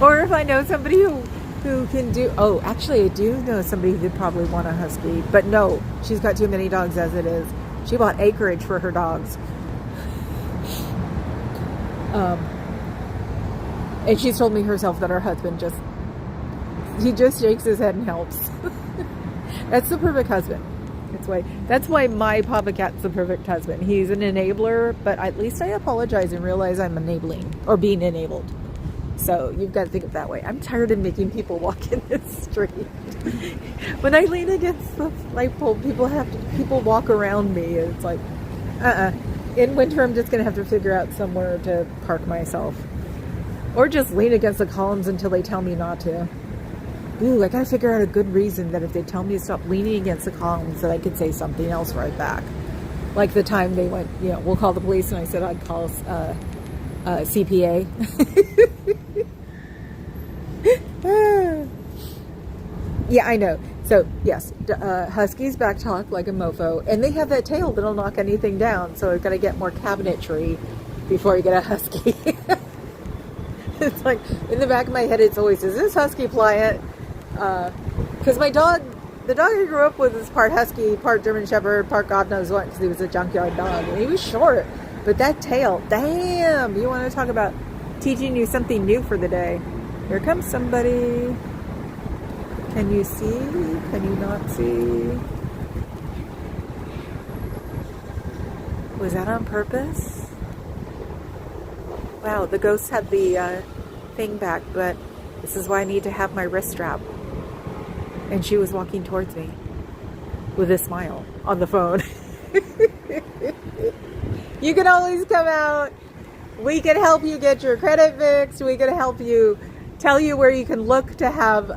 Or if I know somebody who can do, oh, actually I do know somebody who could probably want a husky, but no, she's got too many dogs as it is. She bought acreage for her dogs. And she's told me herself that her husband just shakes his head and helps. That's the perfect husband. That's why my Papa Cat's the perfect husband. He's an enabler, but at least I apologize and realize I'm enabling or being enabled. So you've got to think of it that way. I'm tired of making people walk in this street. When I lean against the light pole, people walk around me. It's like, In winter, I'm just going to have to figure out somewhere to park myself. Or just lean against the columns until they tell me not to. Ooh, I gotta figure out a good reason that if they tell me to stop leaning against the columns, that I could say something else right back. Like the time they went, we'll call the police, and I said I'd call CPA. Yeah, I know. So, yes, Huskies back talk like a mofo, and they have that tail that'll knock anything down, so I've got to get more cabinetry before you get a Husky. It's like, in the back of my head, it's always, is this Husky pliant? Because the dog I grew up with is part Husky, part German Shepherd, part God knows what, because he was a junkyard dog. And he was short, but that tail, damn! You want to talk about teaching you something new for the day. Here comes somebody. Can you see? Can you not see? Was that on purpose? Wow, the ghost had the thing back, but this is why I need to have my wrist strap. And she was walking towards me with a smile on the phone. You can always come out. We can help you get your credit fixed. We can help you, tell you where you can look to have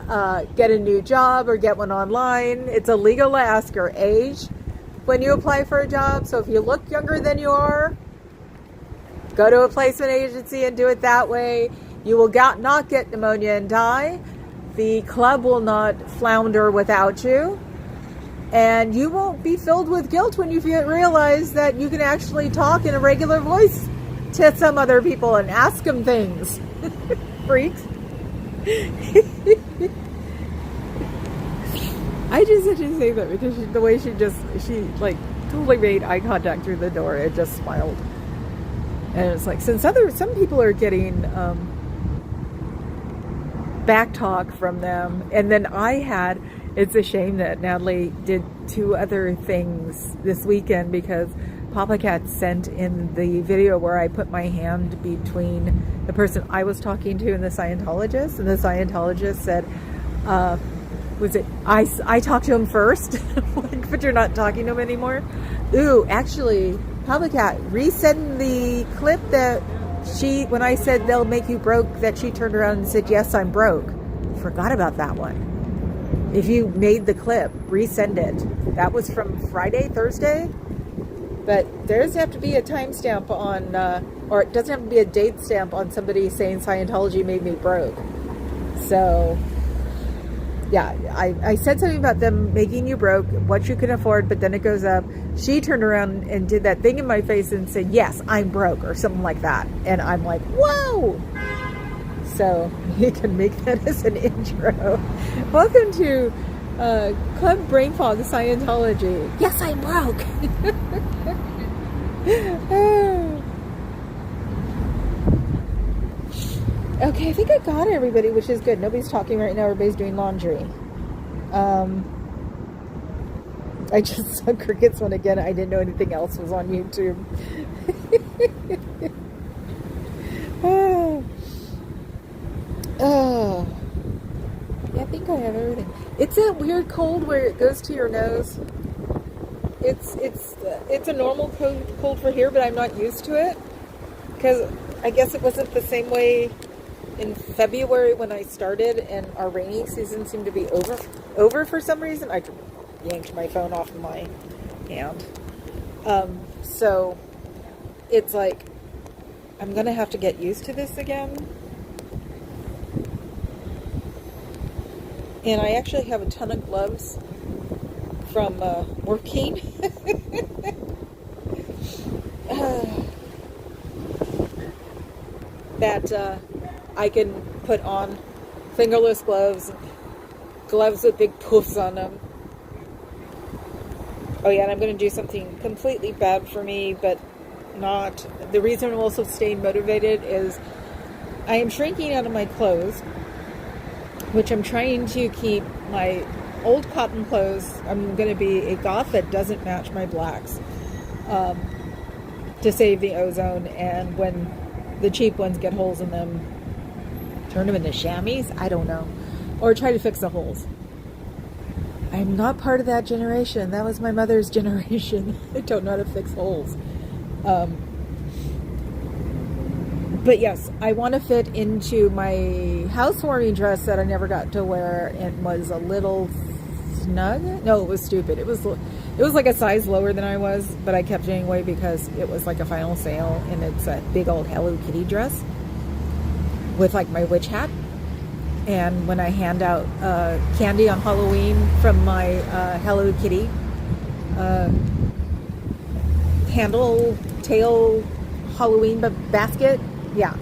get a new job or get one online. It's illegal to ask your age when you apply for a job. So if you look younger than you are, go to a placement agency and do it that way. You will not get pneumonia and die. The club will not flounder without you. And you won't be filled with guilt when you realize that you can actually talk in a regular voice to some other people and ask them things. Freaks. I just had to say that because the way she totally made eye contact through the door. It just smiled. And it's like, since some people are getting back talk from them, and then it's a shame that Natalie did 2 other things this weekend, because Papa Cat sent in the video where I put my hand between the person I was talking to and the Scientologist, and the Scientologist said, I talked to him first, like, but you're not talking to him anymore. Ooh, actually, Papa Cat, resend the clip that when I said they'll make you broke, that she turned around and said, yes, I'm broke. Forgot about that one. If you made the clip, resend it. That was from Thursday. But there doesn't have to be a timestamp on, or it doesn't have to be a date stamp on somebody saying Scientology made me broke. So, yeah, I said something about them making you broke, what you can afford, but then it goes up. She turned around and did that thing in my face and said, yes, I'm broke, or something like that. And I'm like, whoa! So you can make that as an intro. Welcome to Club Brain Fog Scientology. Yes, I'm broke! Okay, I think I got everybody, which is good. Nobody's talking right now. Everybody's doing laundry. I just saw Cricket's one again. I didn't know anything else was on YouTube. Yeah, I think I have everything. It's that weird cold where it goes to your nose. It's a normal cold for here, but I'm not used to it. Because I guess it wasn't the same way in February when I started, and our rainy season seemed to be over for some reason. I yanked my phone off of my hand. So it's like, I'm going to have to get used to this again. And I actually have a ton of gloves from working. That I can put on fingerless gloves, gloves with big poofs on them. Oh yeah, and I'm going to do something completely bad for me, but not. The reason I'm also staying motivated is I am shrinking out of my clothes, which I'm trying to keep my old cotton clothes. I'm going to be a goth that doesn't match my blacks to save the ozone, and when the cheap ones get holes in them, turn them into chamois? I don't know. Or try to fix the holes. I'm not part of that generation. That was my mother's generation. I don't know how to fix holes. But yes, I want to fit into my housewarming dress that I never got to wear and was a little snug. No, it was stupid. It was like a size lower than I was, but I kept it anyway because it was like a final sale, and it's a big old Hello Kitty dress with like my witch hat. And when I hand out candy on Halloween from my Hello Kitty handle tail Halloween basket, yeah.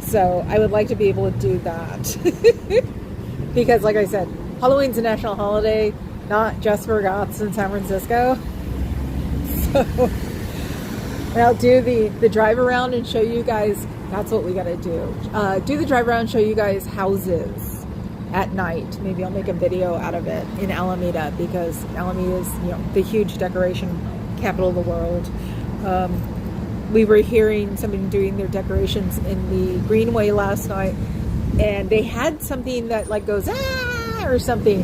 So I would like to be able to do that because, like I said, Halloween's a national holiday, not just for goths in San Francisco. So I'll do the drive around and show you guys. That's what we got to do. Do the drive around, show you guys houses at night. Maybe I'll make a video out of it in Alameda, because Alameda is, the huge decoration capital of the world. We were hearing somebody doing their decorations in the Greenway last night, and they had something that like goes ah or something,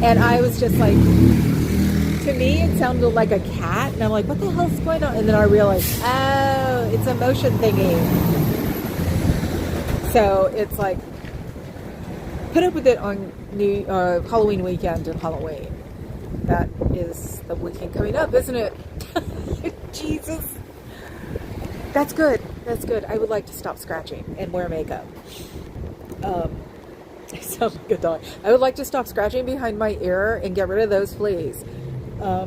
and I was just like, to me it sounded like a cat, and I'm like, what the hell's going on? And then I realized, oh, it's a motion thingy. So it's like, put up with it on Halloween weekend and Halloween. That is the weekend coming up, isn't it? Jesus. That's good. That's good. I would like to stop scratching and wear makeup. I sound like a dog. I would like to stop scratching behind my ear and get rid of those fleas. I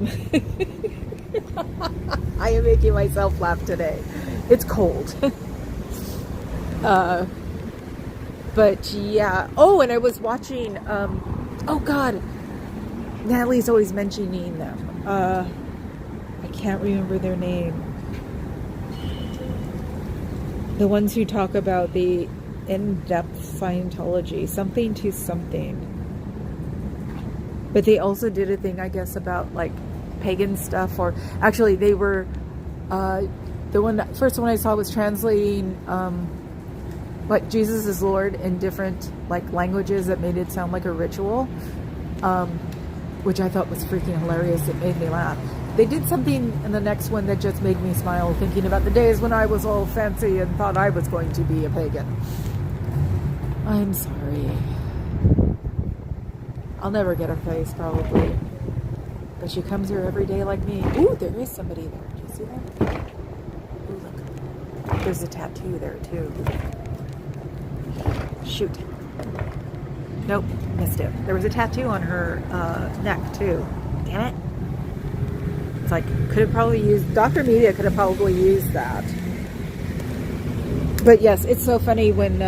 am making myself laugh today. It's cold. But yeah. Oh, and I was watching, oh God, Natalie's always mentioning them. I can't remember their name. The ones who talk about the in-depth Scientology, something to something. But they also did a thing, I guess, about like pagan stuff, or actually they were, the first one I saw was translating, like Jesus is Lord in different like languages that made it sound like a ritual, which I thought was freaking hilarious. It made me laugh. They did something in the next one that just made me smile, thinking about the days when I was all fancy and thought I was going to be a pagan. I'm sorry. I'll never get her face, probably. But she comes here every day like me. Ooh, there is somebody there. Do you see that? Ooh, look. There's a tattoo there, too. Shoot. Nope, missed it. There was a tattoo on her neck, too. Damn it. It's like, could have probably used, Dr. Media could have probably used that. But yes, it's so funny when,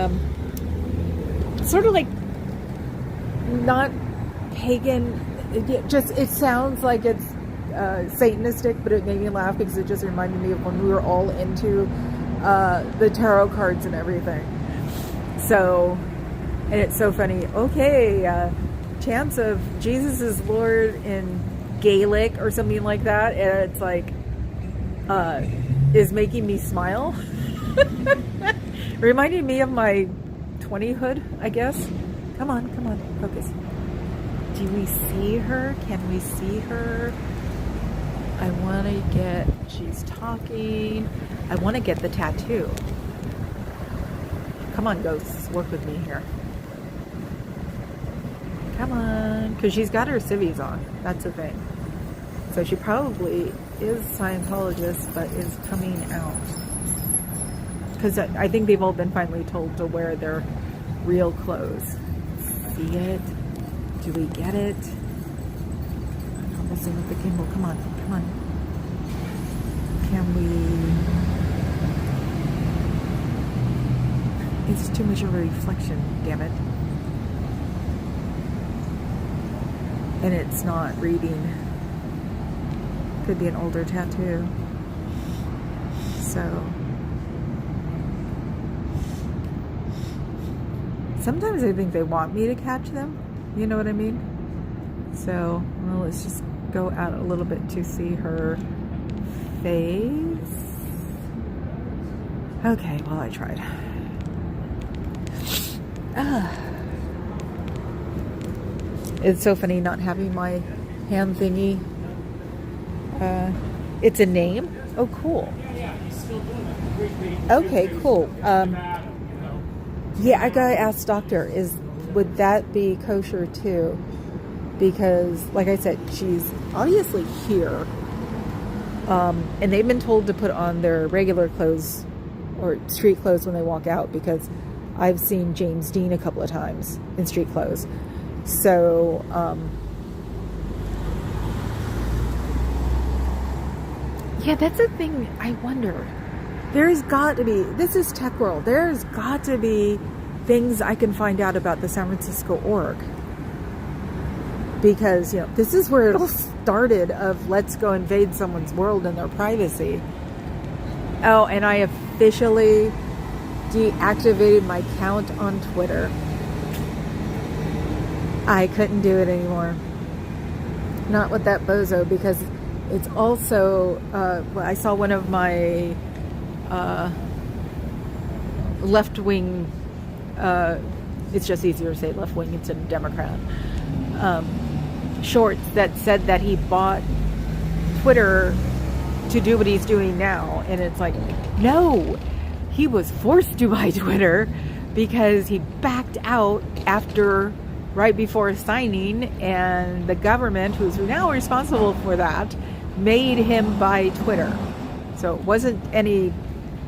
sort of like, not pagan, it sounds like it's Satanistic, but it made me laugh because it just reminded me of when we were all into the tarot cards and everything. So, and it's so funny. Okay, chants of Jesus is Lord in Gaelic or something like that, and it's like is making me smile. Reminding me of my 20-hood, I guess. Come on, focus. Do we see her? Can we see her? I want to get, she's talking. I want to get the tattoo. Come on, ghosts, work with me here. Come on, because she's got her civvies on. That's the thing. So she probably is Scientologist, but is coming out. Because I think they've all been finally told to wear their real clothes. See it? Do we get it? I'm messing with the gimbal. Come on, come on. Can we? It's too much of a reflection, damn it. And it's not reading. Could be an older tattoo. So sometimes I think they want me to catch them. You know what I mean? So, well, let's just go out a little bit to see her face. Okay, well, I tried. It's so funny not having my hand thingy. It's a name? Oh, cool. Yeah, he's still doing it. Okay, cool. Yeah, I gotta ask doctor, would that be kosher too? Because, like I said, she's obviously here. And they've been told to put on their regular clothes or street clothes when they walk out, because I've seen James Dean a couple of times in street clothes. So, yeah, that's a thing. I wonder. There's got to be, this is tech world, there's got to be things I can find out about the San Francisco org. Because, you know, this is where it all started, of let's go invade someone's world and their privacy. Oh, and I officially deactivated my account on Twitter. I couldn't do it anymore. Not with that bozo, because it's also, I saw one of my left-wing, it's just easier to say left-wing instead of Democrat, shorts that said that he bought Twitter to do what he's doing now. And it's like, no, he was forced to buy Twitter because he backed out right before signing, and the government, who's now responsible for that, made him buy Twitter. So it wasn't any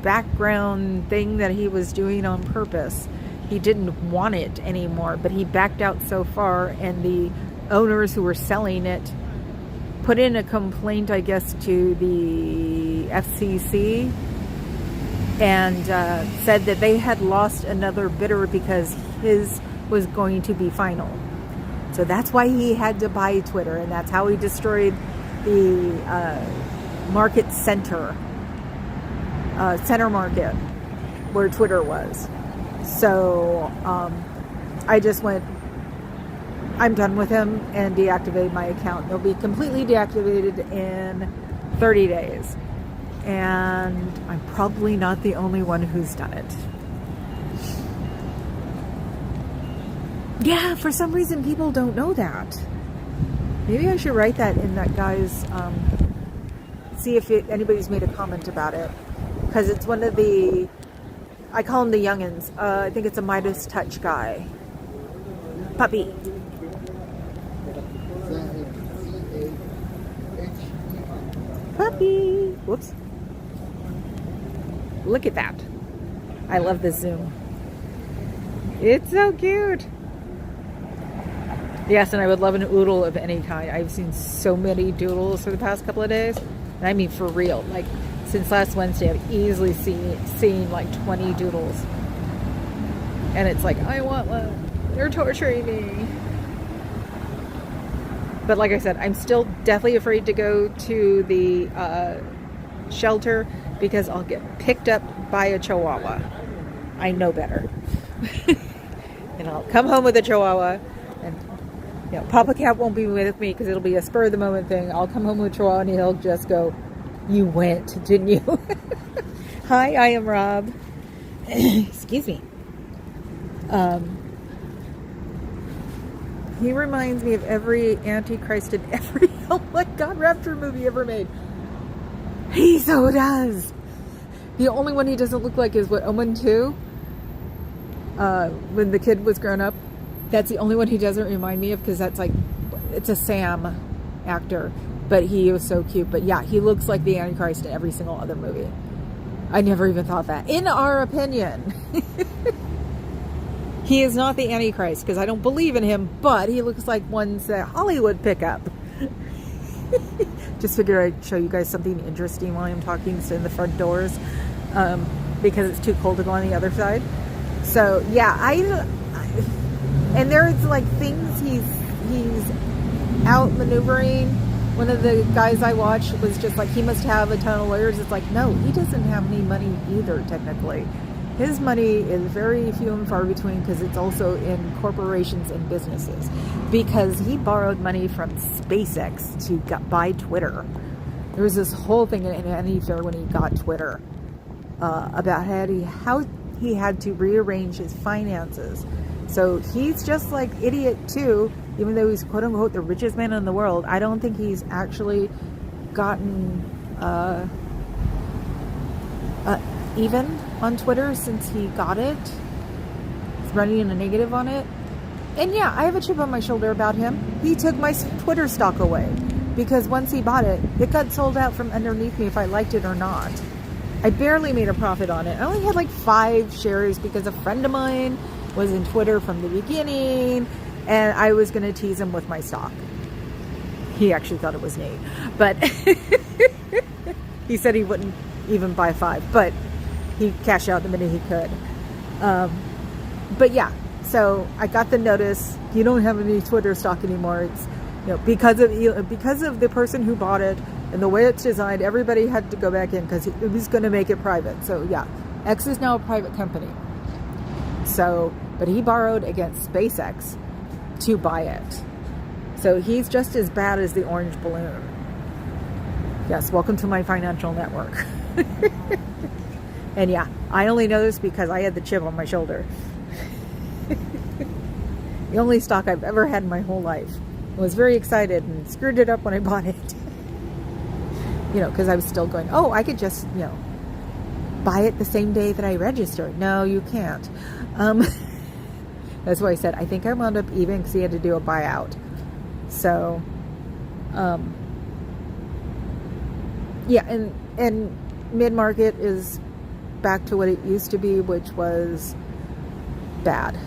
background thing that he was doing on purpose. He didn't want it anymore, but he backed out so far, and the owners who were selling it put in a complaint, I guess, to the FCC, and said that they had lost another bidder because his was going to be final. So that's why he had to buy Twitter, and that's how he destroyed the market center market where Twitter was. So I just went, I'm done with him, and deactivated my account. It'll be completely deactivated in 30 days. And I'm probably not the only one who's done it. Yeah, for some reason people don't know that. Maybe I should write that in that guy's, see if anybody's made a comment about it. Because it's one of the, I call them the youngins. I think it's a Midas Touch guy. Puppy. Puppy. Whoops. Look at that. I love this zoom. It's so cute. Yes, and I would love an oodle of any kind. I've seen so many doodles for the past couple of days. And I mean for real. Like, since last Wednesday, I've easily seen like 20 doodles. And it's like, I want one. They're torturing me. But like I said, I'm still deathly afraid to go to the shelter, because I'll get picked up by a chihuahua. I know better. And I'll come home with a chihuahua, and you know, Papa Cat won't be with me because it'll be a spur of the moment thing. I'll come home with a chihuahua, and he'll just go, "You went, didn't you?" Hi, I am Rob. Excuse me. He reminds me of every Antichrist in every, oh my God, Rapture movie ever made. He so does. The only one he doesn't look like is what, Omen 2? When the kid was grown up. That's the only one he doesn't remind me of, because that's like, it's a Sam actor. But he was so cute. But yeah, he looks like the Antichrist in every single other movie. I never even thought that. In our opinion. He is not the Antichrist, because I don't believe in him, but he looks like ones that Hollywood pick up. Just figure I'd show you guys something interesting while I'm talking. So in the front doors, because it's too cold to go on the other side. So yeah, and there's like things he's out maneuvering. One of the guys I watched was just like, he must have a ton of lawyers. It's like, no, he doesn't have any money either, technically. His money is very few and far between, because it's also in corporations and businesses. Because he borrowed money from SpaceX to buy Twitter. There was this whole thing in Vanity Fair when he got Twitter about how he had to rearrange his finances. So he's just like idiot too, even though he's quote unquote the richest man in the world. I don't think he's actually gotten even on Twitter since he got it. He's running in a negative on it. And yeah, I have a chip on my shoulder about him. He took my Twitter stock away, because once he bought it, it got sold out from underneath me if I liked it or not. I barely made a profit on it. I only had like 5 shares because a friend of mine was in Twitter from the beginning, and I was going to tease him with my stock. He actually thought it was Nate, but he said he wouldn't even buy 5, but he cashed out the minute he could. But yeah, so I got the notice. You don't have any Twitter stock anymore. It's, because of the person who bought it and the way it's designed, everybody had to go back in because it was going to make it private. So yeah, X is now a private company. So, but he borrowed against SpaceX to buy it. So he's just as bad as the orange balloon. Yes, welcome to my financial network. And yeah, I only know this because I had the chip on my shoulder. The only stock I've ever had in my whole life. I was very excited and screwed it up when I bought it. Because I was still going, oh, I could just, buy it the same day that I registered. No, you can't. That's why I said, I think I wound up even because he had to do a buyout. So, yeah, and mid-market is back to what it used to be, which was bad.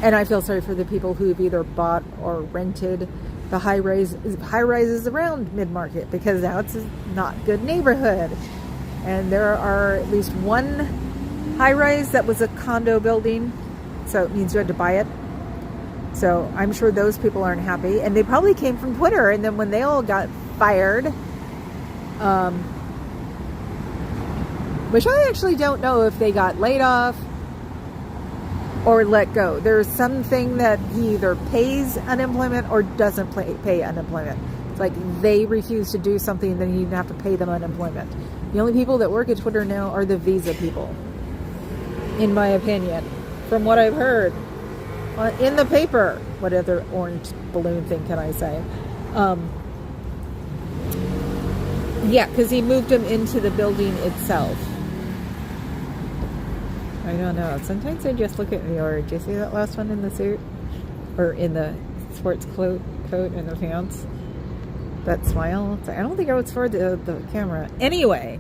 And I feel sorry for the people who've either bought or rented the high rises around mid-market, because now it's a not good neighborhood. And there are at least one high rise that was a condo building, so it means you had to buy it. So I'm sure those people aren't happy, and they probably came from Twitter. And then when they all got fired, which I actually don't know if they got laid off or let go. There's something that he either pays unemployment or doesn't pay unemployment. It's like they refuse to do something, then you have to pay them unemployment. The only people that work at Twitter now are the visa people, in my opinion, from what I've heard in the paper. What other orange balloon thing can I say? Yeah, because he moved them into the building itself. I don't know. Sometimes I just look at me, or did you see that last one in the suit? Or in the sports coat and the pants? That smile? I don't think I was for the camera. Anyway,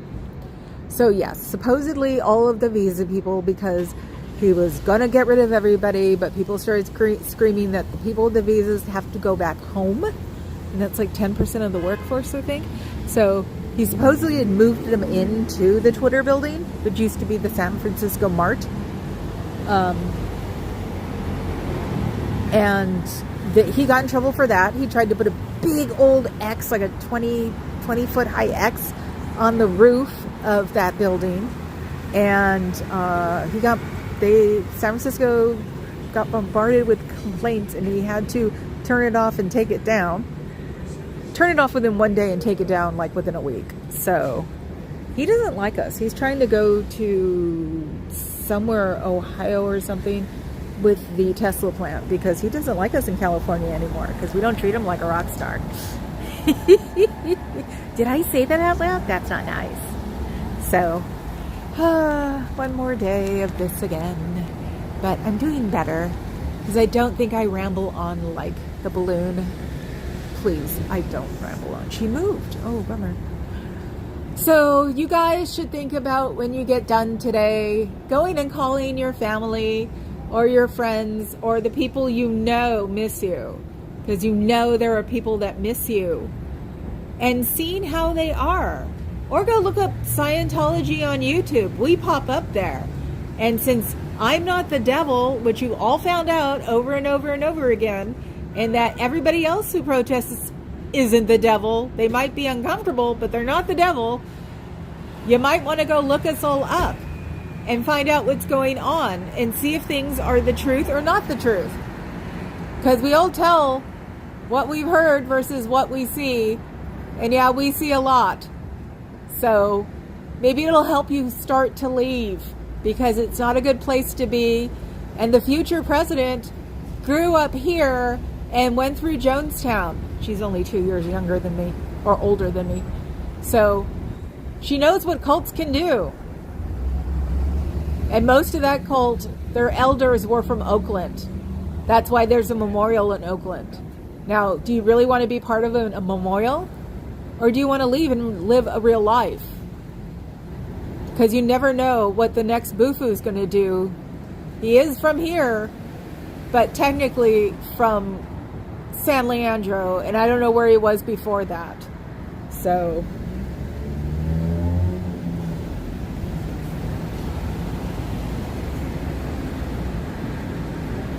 so yes, supposedly all of the visa people, because he was going to get rid of everybody, but people started screaming that the people with the visas have to go back home. And that's like 10% of the workforce, I think. So he supposedly had moved them into the Twitter building, which used to be the San Francisco Mart. And he got in trouble for that. He tried to put a big old X, like a 20-foot high X, on the roof of that building. And San Francisco got bombarded with complaints, and he had to turn it off and take it down. Turn it off within one day and take it down like within a week. So he doesn't like us. He's trying to go to somewhere, Ohio or something, with the Tesla plant, because he doesn't like us in California anymore, because we don't treat him like a rock star. Did I say that out loud? That's not nice. So one more day of this again, but I'm doing better, because I don't think I ramble on like the balloon. Please, I don't ramble on. She moved. Oh, bummer. So you guys should think about when you get done today, going and calling your family or your friends or the people you know miss you, because you know there are people that miss you, and seeing how they are. Or go look up Scientology on YouTube. We pop up there. And since I'm not the devil, which you all found out over and over and over again, and that everybody else who protests isn't the devil, they might be uncomfortable, but they're not the devil, you might want to go look us all up and find out what's going on and see if things are the truth or not the truth. Because we all tell what we've heard versus what we see. And yeah, we see a lot. So maybe it'll help you start to leave, because it's not a good place to be. And the future president grew up here and went through Jonestown. She's only 2 years younger than me, or older than me. So she knows what cults can do. And most of that cult, their elders were from Oakland. That's why there's a memorial in Oakland. Now, do you really want to be part of a memorial? Or do you want to leave and live a real life? Because you never know what the next Bufu is going to do. He is from here, but technically from San Leandro, and I don't know where he was before that. So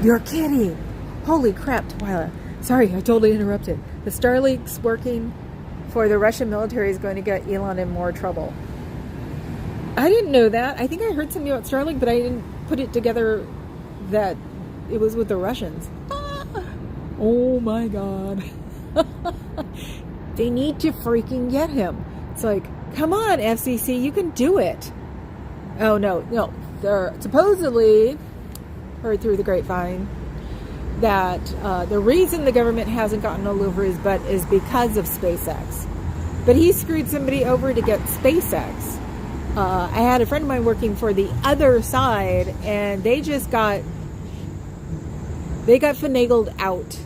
you're kidding. Holy crap, Twyla. Sorry, I totally interrupted. The Starlink's working for the Russian military is going to get Elon in more trouble. I didn't know that. I think I heard something about Starlink, but I didn't put it together that it was with the Russians. Oh my God. They need to freaking get him. It's like, come on, FCC, you can do it. Oh, no. They're supposedly, heard through the grapevine, that the reason the government hasn't gotten all over his butt is because of SpaceX. But he screwed somebody over to get SpaceX. I had a friend of mine working for the other side, and they got finagled out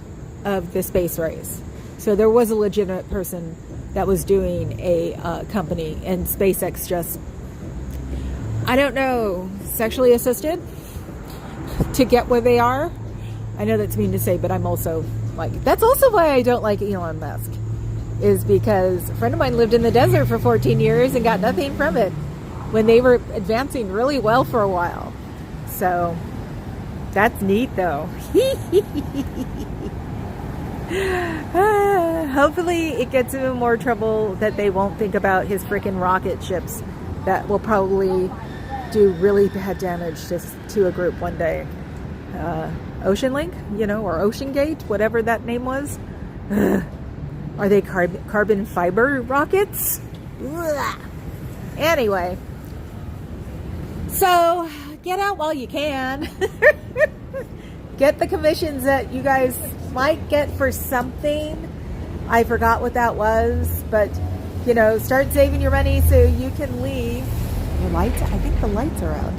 of the space race. So there was a legitimate person that was doing a company, and SpaceX just, I don't know, sexually assisted to get where they are. I know that's mean to say, but I'm also like, that's also why I don't like Elon Musk, is because a friend of mine lived in the desert for 14 years and got nothing from it when they were advancing really well for a while. So that's neat though. Hopefully it gets him in more trouble that they won't think about his freaking rocket ships that will probably do really bad damage to a group one day. Ocean Link, or Ocean Gate, whatever that name was. Are they carbon fiber rockets? Anyway, so get out while you can. Get the commissions that you guys might get for something. I forgot what that was, but start saving your money so you can leave. The lights, I think the lights are out.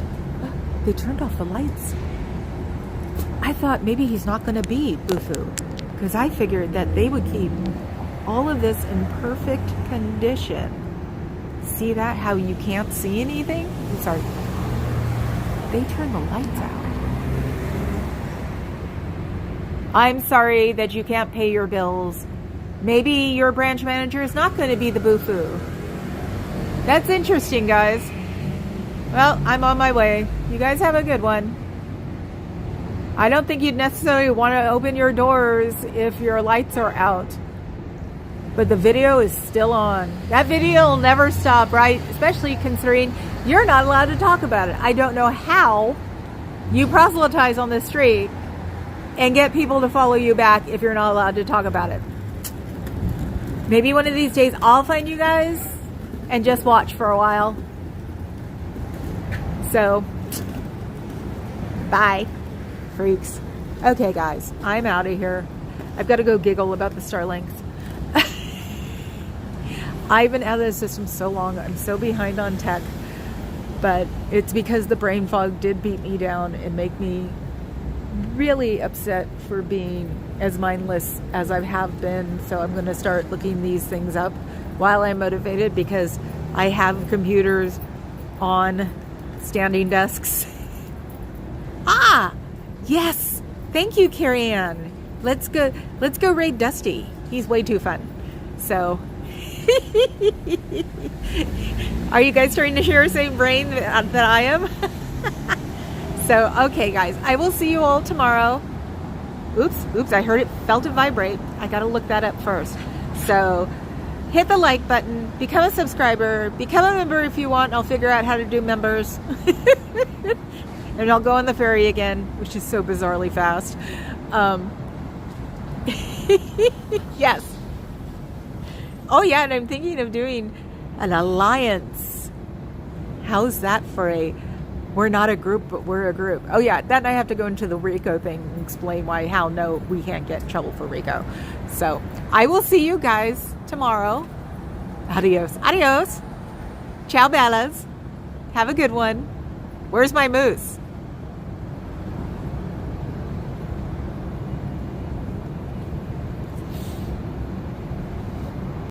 They turned off the lights. I thought maybe he's not going to be Bufu, because I figured that they would keep all of this in perfect condition. See that? How you can't see anything? I'm sorry. They turned the lights out. I'm sorry that you can't pay your bills. Maybe your branch manager is not going to be the Bufu. That's interesting, guys. Well, I'm on my way. You guys have a good one. I don't think you'd necessarily want to open your doors if your lights are out. But the video is still on. That video will never stop, right? Especially considering you're not allowed to talk about it. I don't know how you proselytize on the street and get people to follow you back if you're not allowed to talk about it. Maybe one of these days I'll find you guys and just watch for a while. So, bye, freaks. Okay, guys, I'm out of here. I've got to go giggle about the Starlinks. I've been out of the system so long. I'm so behind on tech. But it's because the brain fog did beat me down and make me really upset for being as mindless as I have been. So I'm going to start looking these things up while I'm motivated, because I have computers on standing desks. Ah, yes. Thank you, Carrie Ann. Let's go raid Dusty. He's way too fun. So, are you guys starting to share the same brain that I am? So, okay, guys, I will see you all tomorrow. Oops, I heard it, felt it vibrate. I got to look that up first. So, hit the like button, become a subscriber, become a member if you want. I'll figure out how to do members. And I'll go on the ferry again, which is so bizarrely fast. Yes. Oh yeah, and I'm thinking of doing an alliance. How's that for a, we're not a group, but we're a group. Oh yeah, then I have to go into the RICO thing and explain no, we can't get in trouble for RICO. So I will see you guys tomorrow. Adios. Ciao, bellas. Have a good one. Where's my moose?